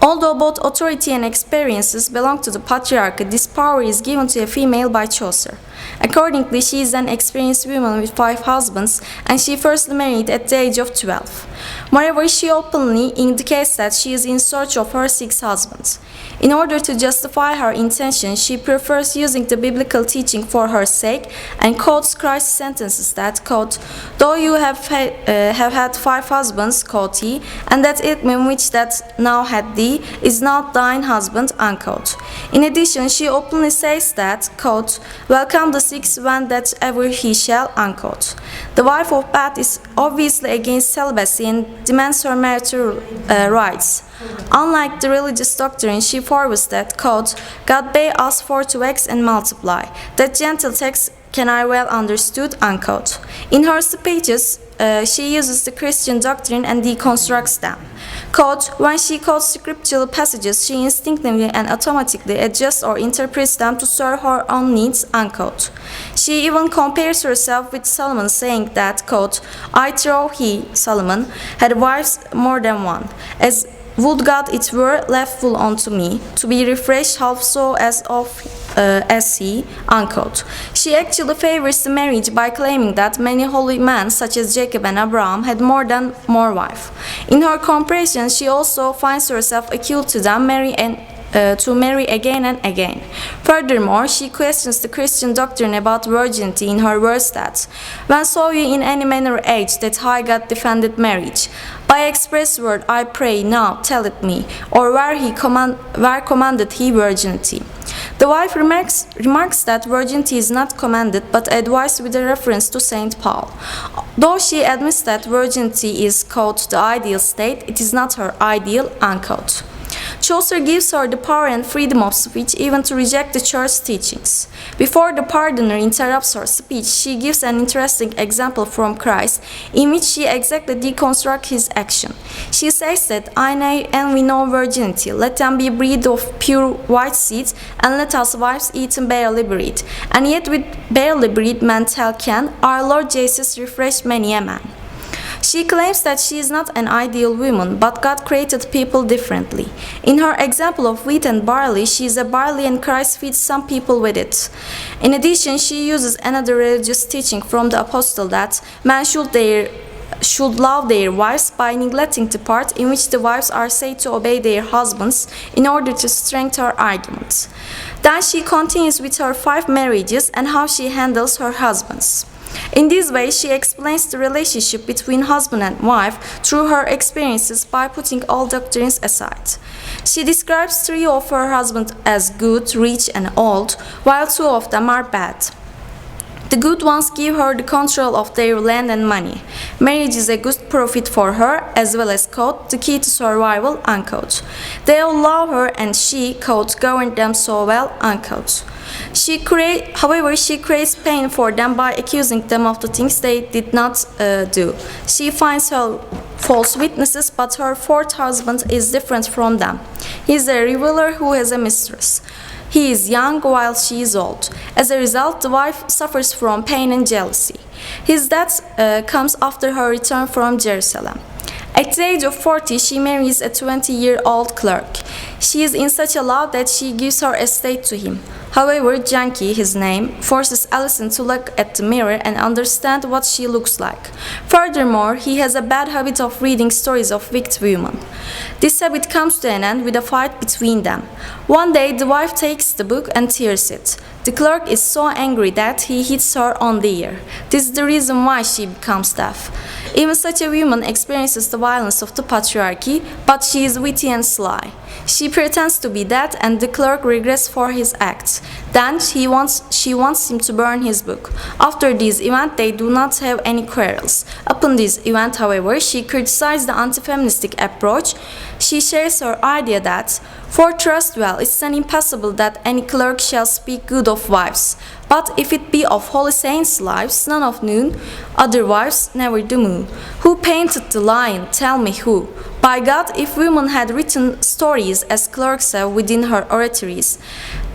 Although both authority and experiences belong to the patriarchy, this power is given to a female by Chaucer. Accordingly, she is an experienced woman with 5 husbands, and she first married at the age of 12. Moreover, she openly indicates that she is in search of her 6 husbands. In order to justify her intention, she prefers using the biblical teaching for her sake and quotes Christ's sentences that, quote, though you have had 5 husbands, quote he, and that ilkman which that now had thee is not thine husband, unquote. In addition, she openly says that, quote, welcome the 6th when that ever he shall, unquote. The wife of Bath is obviously against celibacy and demands her marital rights. Unlike the religious doctrine, she forwards that, quote, God bade us for to wax and multiply. That gentle text can I well understood, unquote. In her speeches, she uses the Christian doctrine and deconstructs them. Quote, when she quotes scriptural passages, she instinctively and automatically adjusts or interprets them to serve her own needs, unquote. She even compares herself with Solomon, saying that, quote, I trow he, Solomon, had wives more than one, as would God it were left full unto me, to be refreshed half so as he, unquote. She actually favors the marriage by claiming that many holy men, such as Jacob and Abraham, had more than one wife. In her comparison, she also finds herself acute to them to marry again and again. Furthermore, she questions the Christian doctrine about virginity in her verse that, when saw you in any manner age that high God defended marriage? By express word I pray now, tell it me, or where commanded he virginity? The wife remarks that virginity is not commanded but advised with a reference to Saint Paul. Though she admits that virginity is, quote, the ideal state, it is not her ideal, unquote. Chaucer gives her the power and freedom of speech even to reject the church teachings. Before the pardoner interrupts her speech, she gives an interesting example from Christ in which she exactly deconstructs his action. She says that I envy no virginity, let them be breed of pure white seeds, and let us wives eat barely bread. And yet with barely bread men tell can, our Lord Jesus refreshed many a man. She claims that she is not an ideal woman, but God created people differently. In her example of wheat and barley, she is a barley and Christ feeds some people with it. In addition, she uses another religious teaching from the apostle that men should love their wives by neglecting the part in which the wives are said to obey their husbands in order to strengthen her argument. Then she continues with her 5 marriages and how she handles her husbands. In this way, she explains the relationship between husband and wife through her experiences by putting all doctrines aside. She describes 3 of her husbands as good, rich, and old, while 2 of them are bad. The good ones give her the control of their land and money. Marriage is a good profit for her, as well as, quote, the key to survival, unquote. They all love her and she, quote, governed them so well, unquote. However, she creates pain for them by accusing them of the things they did not do. She finds her false witnesses, but her 4th husband is different from them. He is a reveler who has a mistress. He is young while she is old. As a result, the wife suffers from pain and jealousy. His death comes after her return from Jerusalem. At the age of 40, she marries a 20-year-old clerk. She is in such a love that she gives her estate to him. However, Janky, his name, forces Alison to look at the mirror and understand what she looks like. Furthermore, he has a bad habit of reading stories of wicked women. This habit comes to an end with a fight between them. One day, the wife takes the book and tears it. The clerk is so angry that he hits her on the ear. This is the reason why she becomes deaf. Even such a woman experiences the violence of the patriarchy, but she is witty and sly. She pretends to be dead and the clerk regrets for his acts. Then she wants him to burn his book. After this event, they do not have any quarrels. Upon this event, however, she criticizes the anti-feministic approach. She shares her idea that, for trust well, it is impossible that any clerk shall speak good of wives. But if it be of holy saints' lives, none of noon, other wives, never the moon. Who painted the lion? Tell me who. By God, if women had written stories as clerks have within her oratories,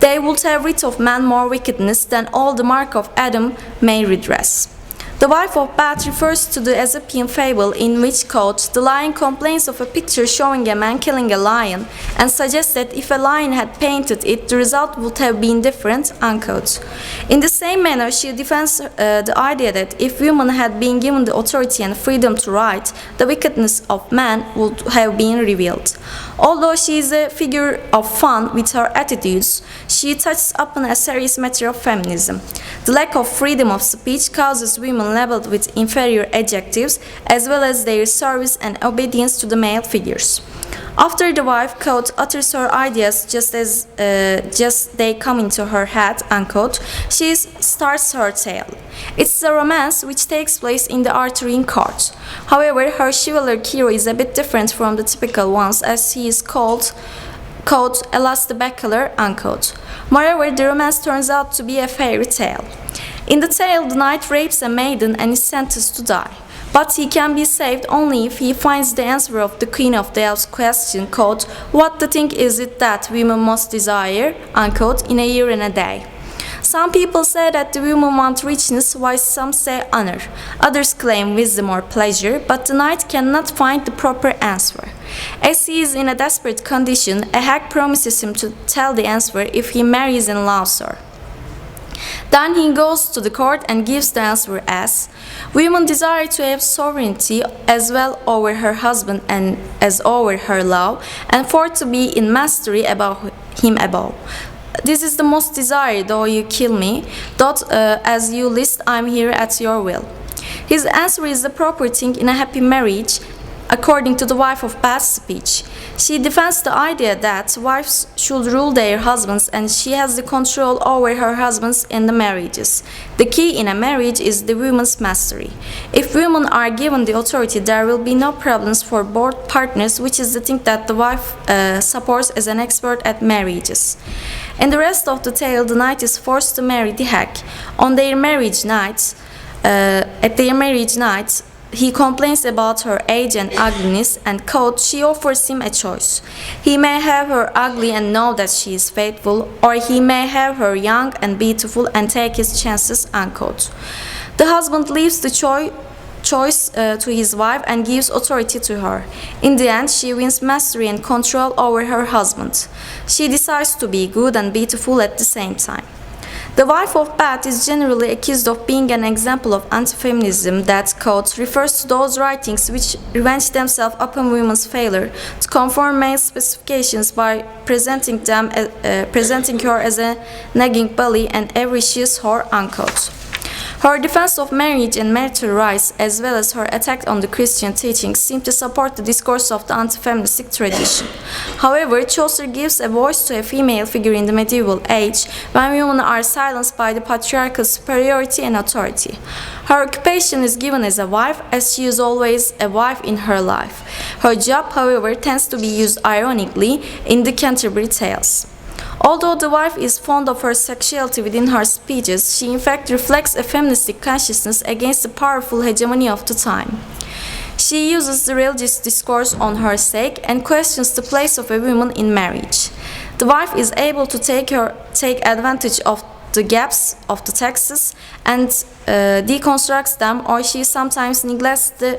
they would have writ of man more wickedness than all the mark of Adam may redress. The wife of Bath refers to the Aesopian fable in which, quote, the lion complains of a picture showing a man killing a lion and suggests that if a lion had painted it, the result would have been different, unquote. In the same manner, she defends the idea that if women had been given the authority and freedom to write, the wickedness of man would have been revealed. Although she is a figure of fun with her attitudes, she touches upon a serious matter of feminism. The lack of freedom of speech causes women labeled with inferior adjectives, as well as their service and obedience to the male figures. After the wife, quote, utters her ideas just they come into her head, unquote, she starts her tale. It's a romance which takes place in the Arthurian court. However, her chivalric hero is a bit different from the typical ones, as he is called, quote, Alas the Bachelor, unquote. Moreover, the romance turns out to be a fairy tale. In the tale, the knight rapes a maiden and is sentenced to die. But he can be saved only if he finds the answer of the Queen of the Elves question, quote, "What the thing is it that women must desire," unquote, "in a year and a day?" Some people say that the women want richness, while some say honor. Others claim wisdom or pleasure, but the knight cannot find the proper answer. As he is in a desperate condition, a hag promises him to tell the answer if he marries and loves her. Then he goes to the court and gives the answer as, "Women desire to have sovereignty as well over her husband and as over her love, and for to be in mastery above him above. This is the most desired, though you kill me, though as you list I am here at your will." His answer is the proper thing in a happy marriage, according to the wife of Beste's speech. She defends the idea that wives should rule their husbands and she has the control over her husbands in the marriages. The key in a marriage is the woman's mastery. If women are given the authority, there will be no problems for both partners, which is the thing that the wife supports as an expert at marriages. In the rest of the tale, the knight is forced to marry the hag. On their marriage night, he complains about her age and ugliness, and quote, "She offers him a choice. He may have her ugly and know that she is faithful, or he may have her young and beautiful and take his chances," unquote. The husband leaves the choice to his wife and gives authority to her. In the end, she wins mastery and control over her husband. She decides to be good and beautiful at the same time. The wife of Beste is generally accused of being an example of anti-feminism that, quote, "refers to those writings which revenge themselves upon women's failure to conform male specifications by presenting her as a nagging bully and avaricious whore," unquote. Her defense of marriage and marital rights, as well as her attack on the Christian teachings, seem to support the discourse of the anti-feministic tradition. However, Chaucer gives a voice to a female figure in the medieval age when women are silenced by the patriarchal superiority and authority. Her occupation is given as a wife, as she is always a wife in her life. Her job, however, tends to be used ironically in the Canterbury tales. Although the wife is fond of her sexuality within her speeches, she in fact reflects a feministic consciousness against the powerful hegemony of the time. She uses the religious discourse on her sake and questions the place of a woman in marriage. The wife is able to take advantage of the gaps of the texts and deconstructs them, or she sometimes neglects the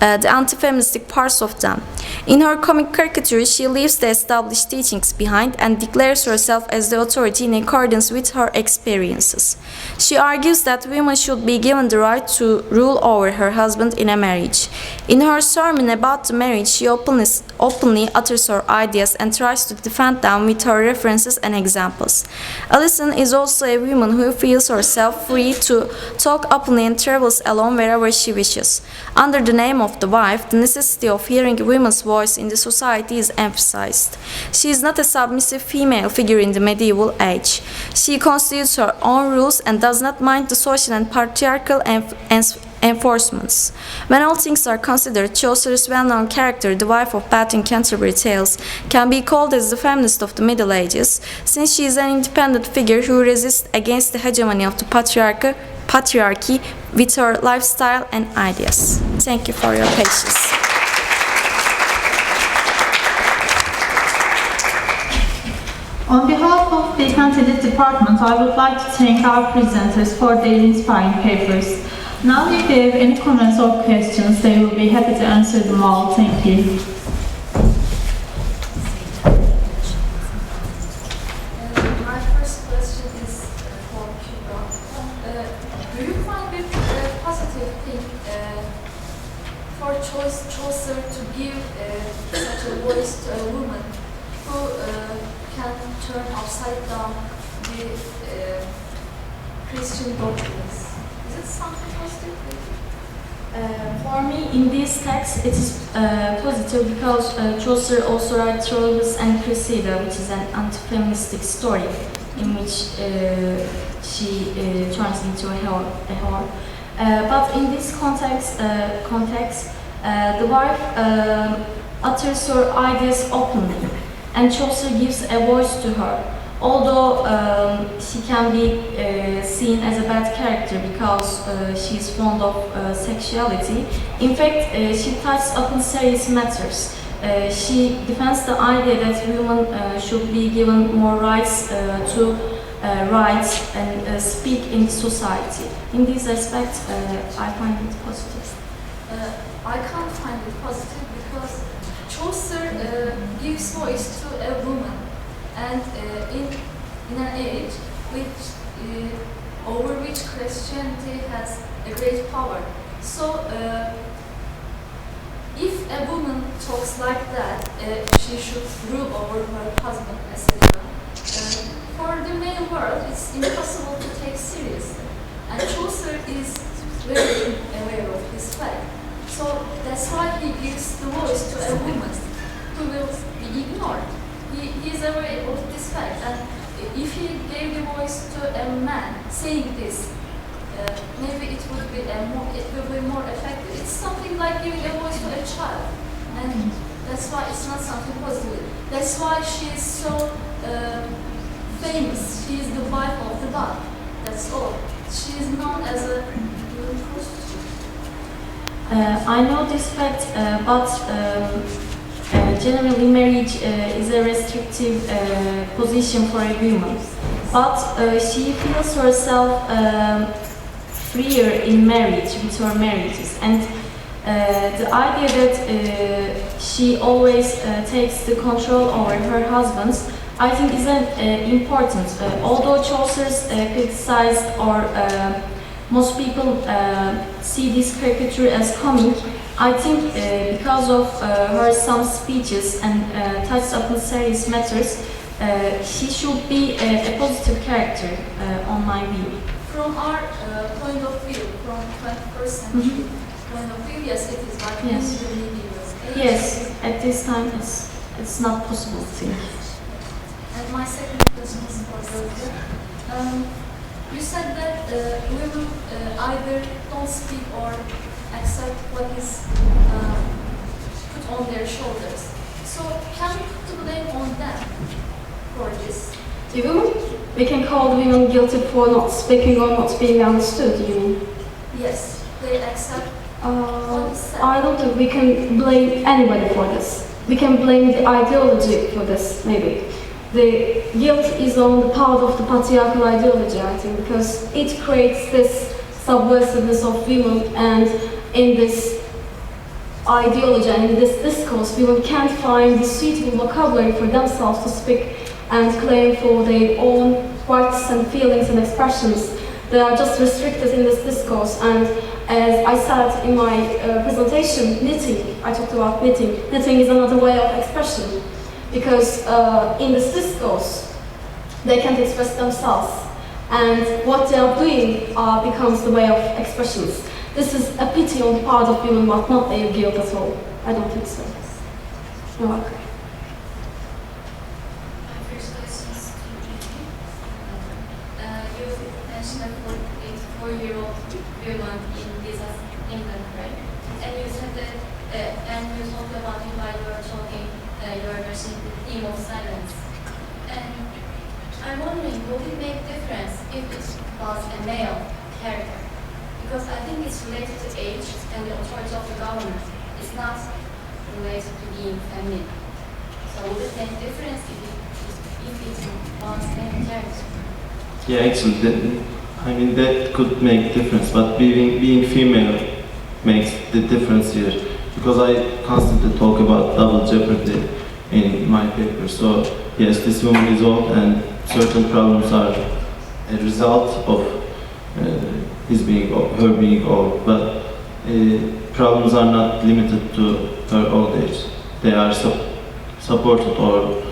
anti-feministic parts of them. In her comic caricature, she leaves the established teachings behind and declares herself as the authority in accordance with her experiences. She argues that women should be given the right to rule over her husband in a marriage. In her sermon about the marriage, she openly utters her ideas and tries to defend them with her references and examples. Alison is also a woman who feels herself free to talk openly and travels alone wherever she wishes. Under the name of the wife, the necessity of hearing a woman's voice in the society is emphasized. She is not a submissive female figure in the medieval age. She constitutes her own rules and does not mind the social and patriarchal enforcements. When all things are considered, Chaucer's well-known character, the wife of Beste in Canterbury Tales, can be called as the feminist of the Middle Ages, since she is an independent figure who resists against the hegemony of the patriarchy with her lifestyle and ideas. Thank you for your patience. On behalf of the ELIT department, I would like to thank our presenters for their inspiring papers. Now, if you have any comments or questions, they will be happy to answer them all. Thank you. My first question is for Kübra. Do you find it a positive thing for Chaucer to give such a voice to a woman who can turn upside down the Christian doctrines? Is it something positive? For me, in this text, it is positive because Chaucer also writes Troilus and Cressida, which is an anti-feministic story in which she turns into a whore. But in this context, the wife utters her ideas openly, and Chaucer gives a voice to her. Although she can be seen as a bad character because she is fond of sexuality, in fact, she touches upon serious matters. She defends the idea that women should be given more rights to rights and speak in society. In this aspect, I find it positive. I can't find it positive because Chaucer gives voice to a woman, and in an age over which Christianity has a great power. So, if a woman talks like that, she should rule over her husband, etc. For the male world, it's impossible to take seriously, and Chaucer is very aware of this fact. So that's why he gives the voice to a woman who will be ignored. He is aware of this fact, and if he gave the voice to a man saying this, maybe it will be more effective. It's something like giving a voice to a child, and that's why it's not something positive. That's why she is so famous. She is the wife of the god. That's all. She is known as a prostitute. I know this fact, but generally marriage is a restrictive position for a woman. But she feels herself freer in marriage with her marriages, and the idea that she always takes the control over her husbands, I think is important. Although Chaucer's criticized, or most people see this caricature as comic, I think because of her some speeches and touches upon serious matters, she should be a positive character on my view. From our point of view, from 21st century point of view, yes, it is like Yes. Yes, at this time it's not possible to think. And my second question is for Gözde. You said that women either don't speak or accept what is put on their shoulders. So can we put the blame on them for this? The women? We can call the women guilty for not speaking or not being understood, you mean? Yes, they accept what is said. I don't think we can blame anybody for this. We can blame the ideology for this, maybe. The guilt is on the part of the patriarchal ideology, I think, because it creates this subversiveness of women, and in this ideology and in this discourse, women can't find the suitable vocabulary for themselves to speak and claim for their own rights and feelings and expressions. They are just restricted in this discourse, and as I said in my presentation, knitting, I talked about knitting. Knitting is another way of expression, because in this discourse, they can't express themselves, and what they are doing becomes the way of expressions. This is a pity on the part of women, but not their guilt at all. I don't think so. No, okay. You mentioned a 44-year-old woman in this England, right? And you said that, and you talked about it while you were talking, you were mentioning the theme of silence. And I'm wondering, would it make difference if it was a male character? Because I think it's related to age and the authority of the government. It's not related to being feminine. So would it make difference if it was a male character? Yeah, actually, that could make difference, but being female makes the difference here, because I constantly talk about double jeopardy in my paper. So yes, this woman is old, and certain problems are a result of her being old, but problems are not limited to her old age. They are supported or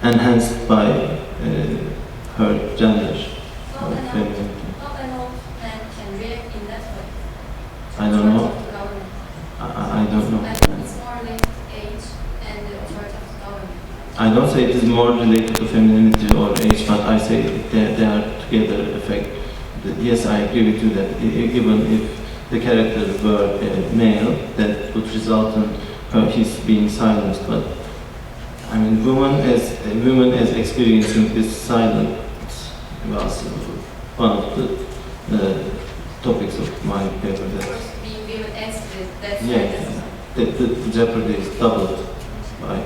enhanced by her gender. Not an old man can react in that way. I don't know. Authority of the government. I don't know. I think it's more related to age and the authority of the government. I don't say it is more related to femininity or age, but I say they are together effect. Yes, I agree with you that even if the character were male, that would result in his being silenced, but I mean, women as experiencing this silence was one of the topics of my paper. That Being women exited, that's the jeopardy is doubled by. My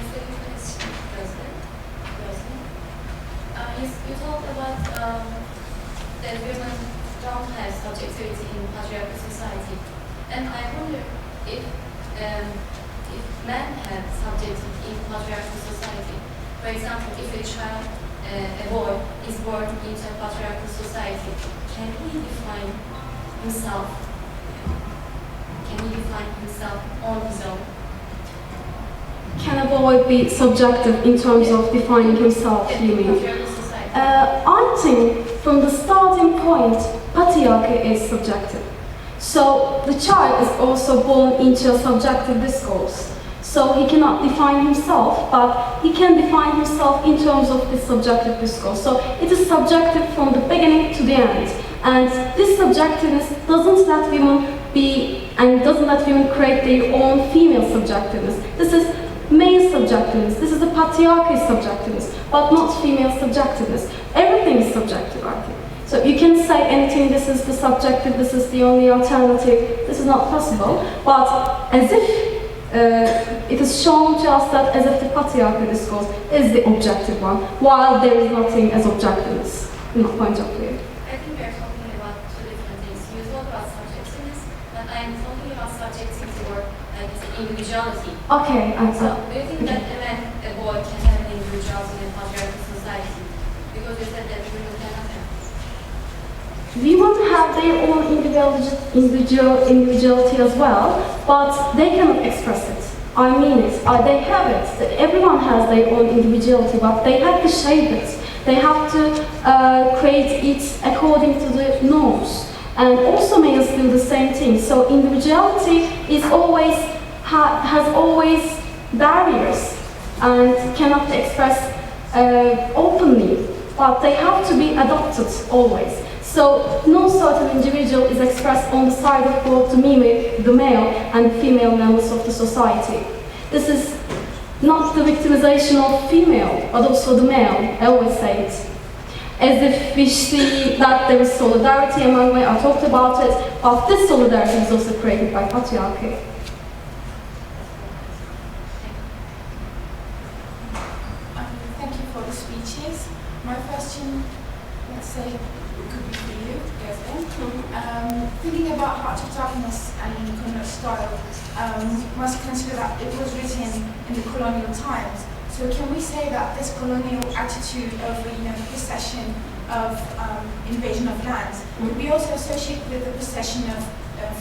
second question, Gözde. You talked about that women don't have subjectivity in patriarchal society, and I wonder if men have subjectivity in patriarchal society. For example, if a child, a boy, is born into a patriarchal society, can he define himself? Can he define himself on his own? Can a boy be subjective in terms of defining himself, you mean? Patriarchal society. I think from the starting point, patriarchy is subjective. So the child is also born into a subjective discourse. So he cannot define himself, but he can define himself in terms of this subjective discourse. So it is subjective from the beginning to the end. And this subjectiveness doesn't let women be, and doesn't let women create their own female subjectiveness. This is male subjectiveness. This is the patriarchy subjectiveness, but not female subjectiveness. Everything is subjective, I think. So you can say anything, this is the subjective, this is the only alternative. This is not possible, but as if it is shown to us that as if the patriarchal discourse is the objective one, while there is nothing as objectiveness in my point of view. I think we are talking about two different things. You talk about subjectiveness, but I am talking about subjectivity or individuality. Okay, So do you think that a boy can have an individuality in a patriarchal society? Because you said that women cannot have. Women have their own individuality as well, but they cannot express it. I mean it. They have it. Everyone has their own individuality, but they have to shape it. They have to create it according to the norms. And also males do the same thing. So individuality is always has always barriers and cannot express openly, but they have to be adopted always. So no certain individual is expressed on the side of both the male and female members of the society. This is not the victimization of female, but also the male. I always say it. As if we see that there is solidarity among men, I talked about it, but this solidarity is also created by patriarchy. Thank you for the speeches. My question, let's say, could be for you, Gözde. Thinking about Heart of Darkness and kind of style, must consider that it was written in the colonial times. So can we say that this colonial attitude of the possession of invasion of lands would be also associated with the possession of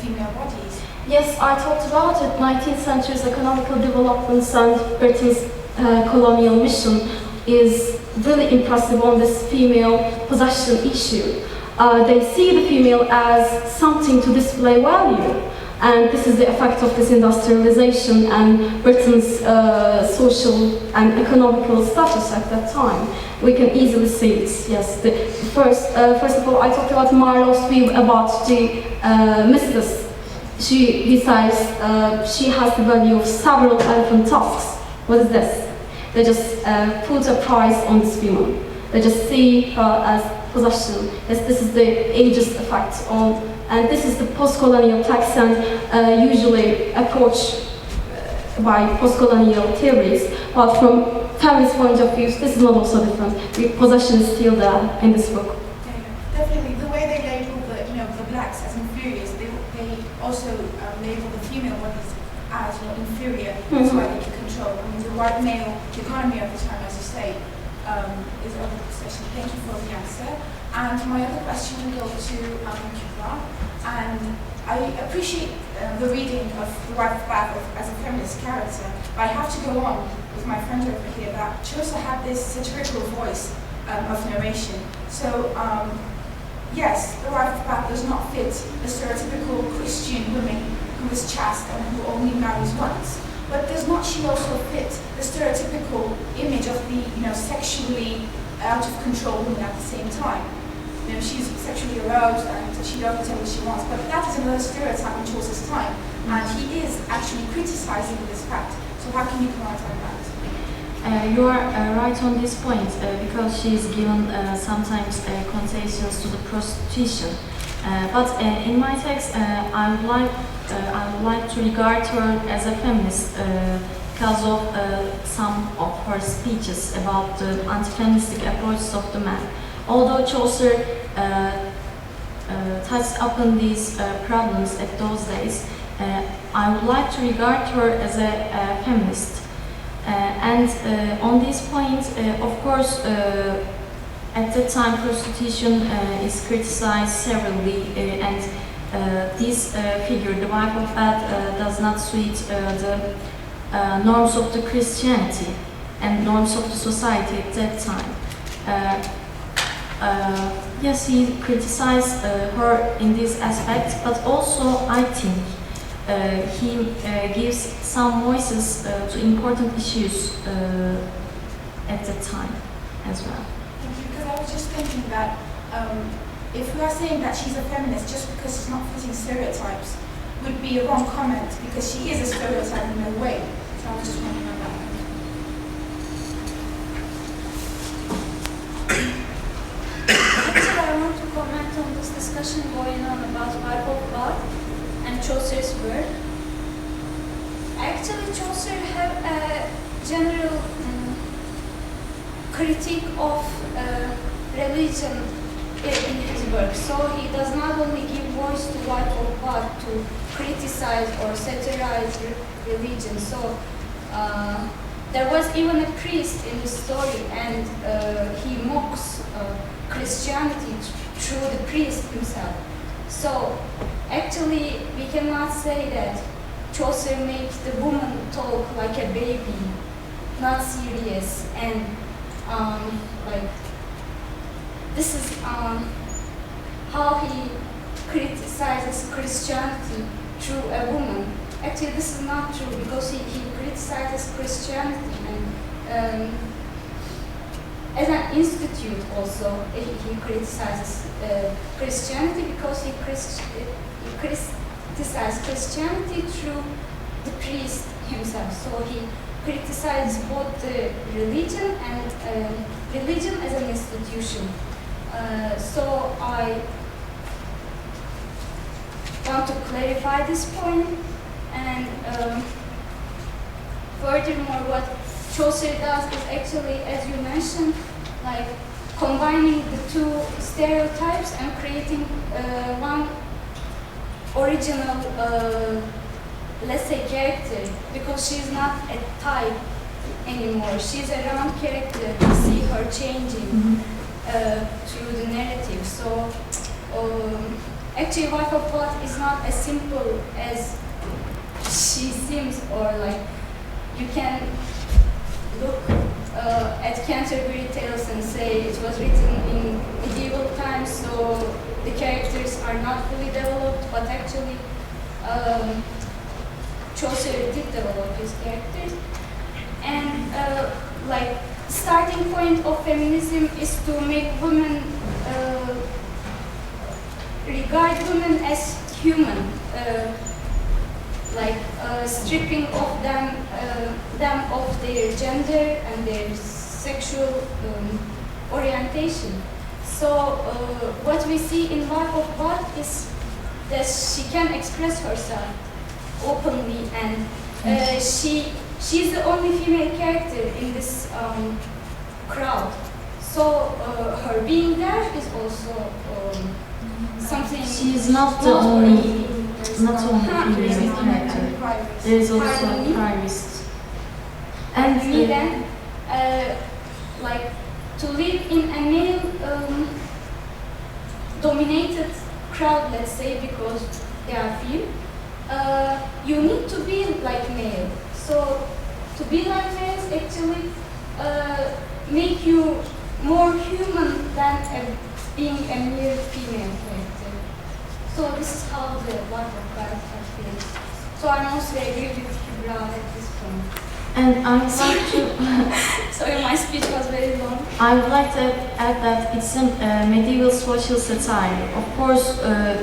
female bodies? Yes, I talked about it. 19th century's economical developments and Britain's colonial mission is really impressive on this female possession issue. They see the female as something to display value, and this is the effect of this industrialization and Britain's social and economical status at that time. We can easily see it. Yes, first of all, I talked about Marlowe's view about the mistress. He says she has the value of several elephant tusks. What is this? They just put a price on this woman. They just see her as possession. Yes, this is the ageist effect on, and this is the post-colonial text and usually approach by post-colonial theories. But from feminist point of view, this is not also different. The possession is still there in this book. Yeah, definitely, the way they label the blacks as inferiors, they also label the female bodies as inferior. That's why they can control. I mean, the white male economy of the time, as you say, is over possession. Thank you for the answer. And my other question will go to Kübra. And I appreciate the reading of The Wife of Bath as a feminist character, but I have to go on with my friend over here that Chaucer had this satirical voice of narration. So, yes, The Wife of Bath does not fit the stereotypical Christian woman who is chaste and who only marries once. But does not she also fit the stereotypical image of the sexually out of control woman at the same time? She's sexually aroused and she does whatever she wants, but that is another stereotype in Chaucer's time, and he is actually criticizing this fact. So So how can you commodify that? You are right on this point because she is given sometimes connotations to the prostitution. But in my text, I would like to regard her as a feminist because of some of her speeches about the anti-feministic approaches of the man. Although Chaucer touched upon these problems at those days, I would like to regard her as a feminist. And on this point, of course, at that time prostitution is criticized severely, and this figure, the wife of God, does not suit the norms of the Christianity and norms of the society at that time. Yes, he criticized her in this aspect, but also I think he gives some voices to important issues at that time as well. Because I was just thinking that if we are saying that she's a feminist just because she's not fitting stereotypes would be a wrong comment because she is a stereotype in a way. So I was just wondering about that. Actually, I want to comment on this discussion going on about wife of God and Chaucer's work. Actually, Chaucer have a general critique of religion in his work. So he does not only give voice to wife of God to criticize or satirize religion. So there was even a priest in the story, and he mocks Christianity through the priest himself. So actually, we cannot say that Chaucer makes the woman talk like a baby, not serious, and like this is how he criticizes Christianity through a woman. Actually, this is not true because he criticizes Christianity and as an institute also he criticizes Christianity because he criticizes Christianity through the priest himself. So he criticizes both the religion and religion as an institution. So I want to clarify this point, and furthermore, what Chaucer does is actually, as you mentioned, like combining the two stereotypes and creating one original, let's say, character, because she's not a type anymore. She's a round character. We see her changing through the narrative. So actually, wife of God is not as simple as she seems, or like you can look at Canterbury Tales and say it was written in medieval times, so the characters are not fully developed, but actually Chaucer did develop his characters. And like starting point of feminism is to make women regard women as human, like stripping of them of their gender and their sexual orientation. So what we see in Wife of God is that she can express herself openly, and she's the only female character in this crowd. So her being there is also something. She is not the only female character. There is also a priest. And we then, like, to live in a male dominated crowd, let's say, because there are few, you need to be like male. So to be like males actually make you more human than being a mere female character. So this is how the Wife of God feels. So I mostly agree with Kübra at this point. And I would like to. Sorry, my speech was very long. I would like to add that it's a medieval social satire. Of course,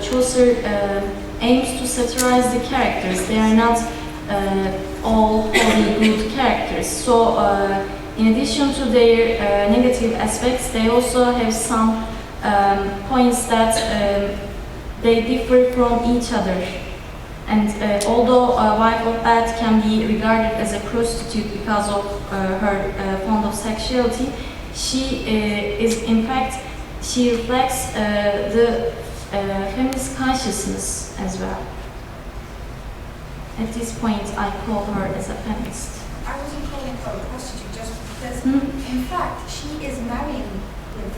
Chaucer aims to satirize the characters. They are not all wholly good characters. So in addition to their negative aspects, they also have some points that they differ from each other. And although a wife of bad can be regarded as a prostitute because of her fond of sexuality, she is in fact, she reflects the feminist consciousness as well. At this point, I call her as a feminist. I wasn't calling her a prostitute just because, in fact, she is marrying with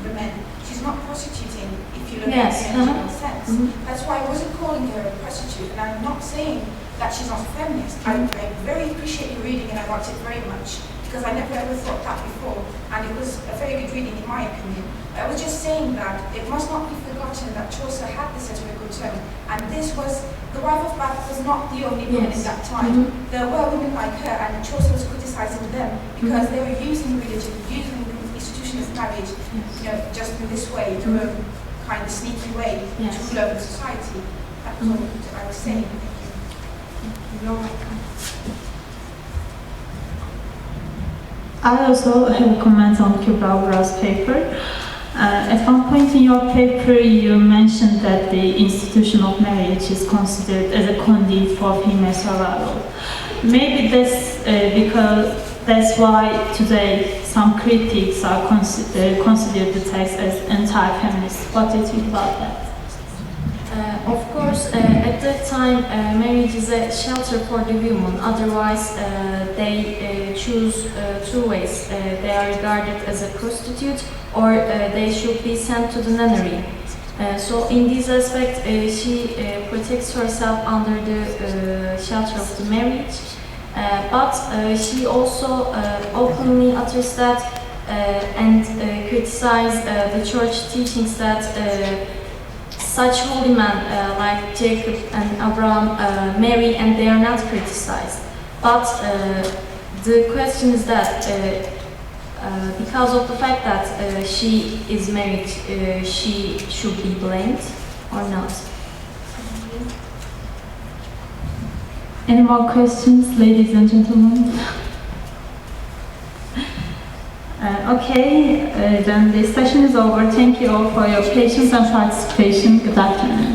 the men. She's not prostituting, if you look at it in a general sense. That's why I wasn't calling her a prostitute, and I'm not saying that she's not a feminist. I very appreciate your reading, and I liked it very much, because I never ever thought that before, and it was a very good reading in my opinion. I was just saying that it must not be forgotten that Chaucer had this satirical tone, and this was, the wife of Bath was not the only woman in that time. There were women like her, and Chaucer was criticizing them because they were using religion, using the institution of marriage, you know, just in this way, through a kind of sneaky way to rule over society. That's all I was saying. Thank you. You're welcome. I also have a comment on Kübra Vural's paper. At one point in your paper, you mentioned that the institution of marriage is considered as a conduit for female survival. Maybe that's because that's why today some critics are consider the text as anti-feminist. What do you think about that? Of course, at that time, marriage is a shelter for the women. Otherwise, they choose two ways. They are regarded as a prostitute, or they should be sent to the nunnery. So, in this aspect, she protects herself under the shelter of the marriage. But she also openly utters that and criticizes the church teachings that such holy men like Jacob and Abraham marry and they are not criticized. But the question is that because of the fact that she is married, she should be blamed or not? Any more questions, ladies and gentlemen? Okay, then this session is over. Thank you all for your patience and participation. Good afternoon.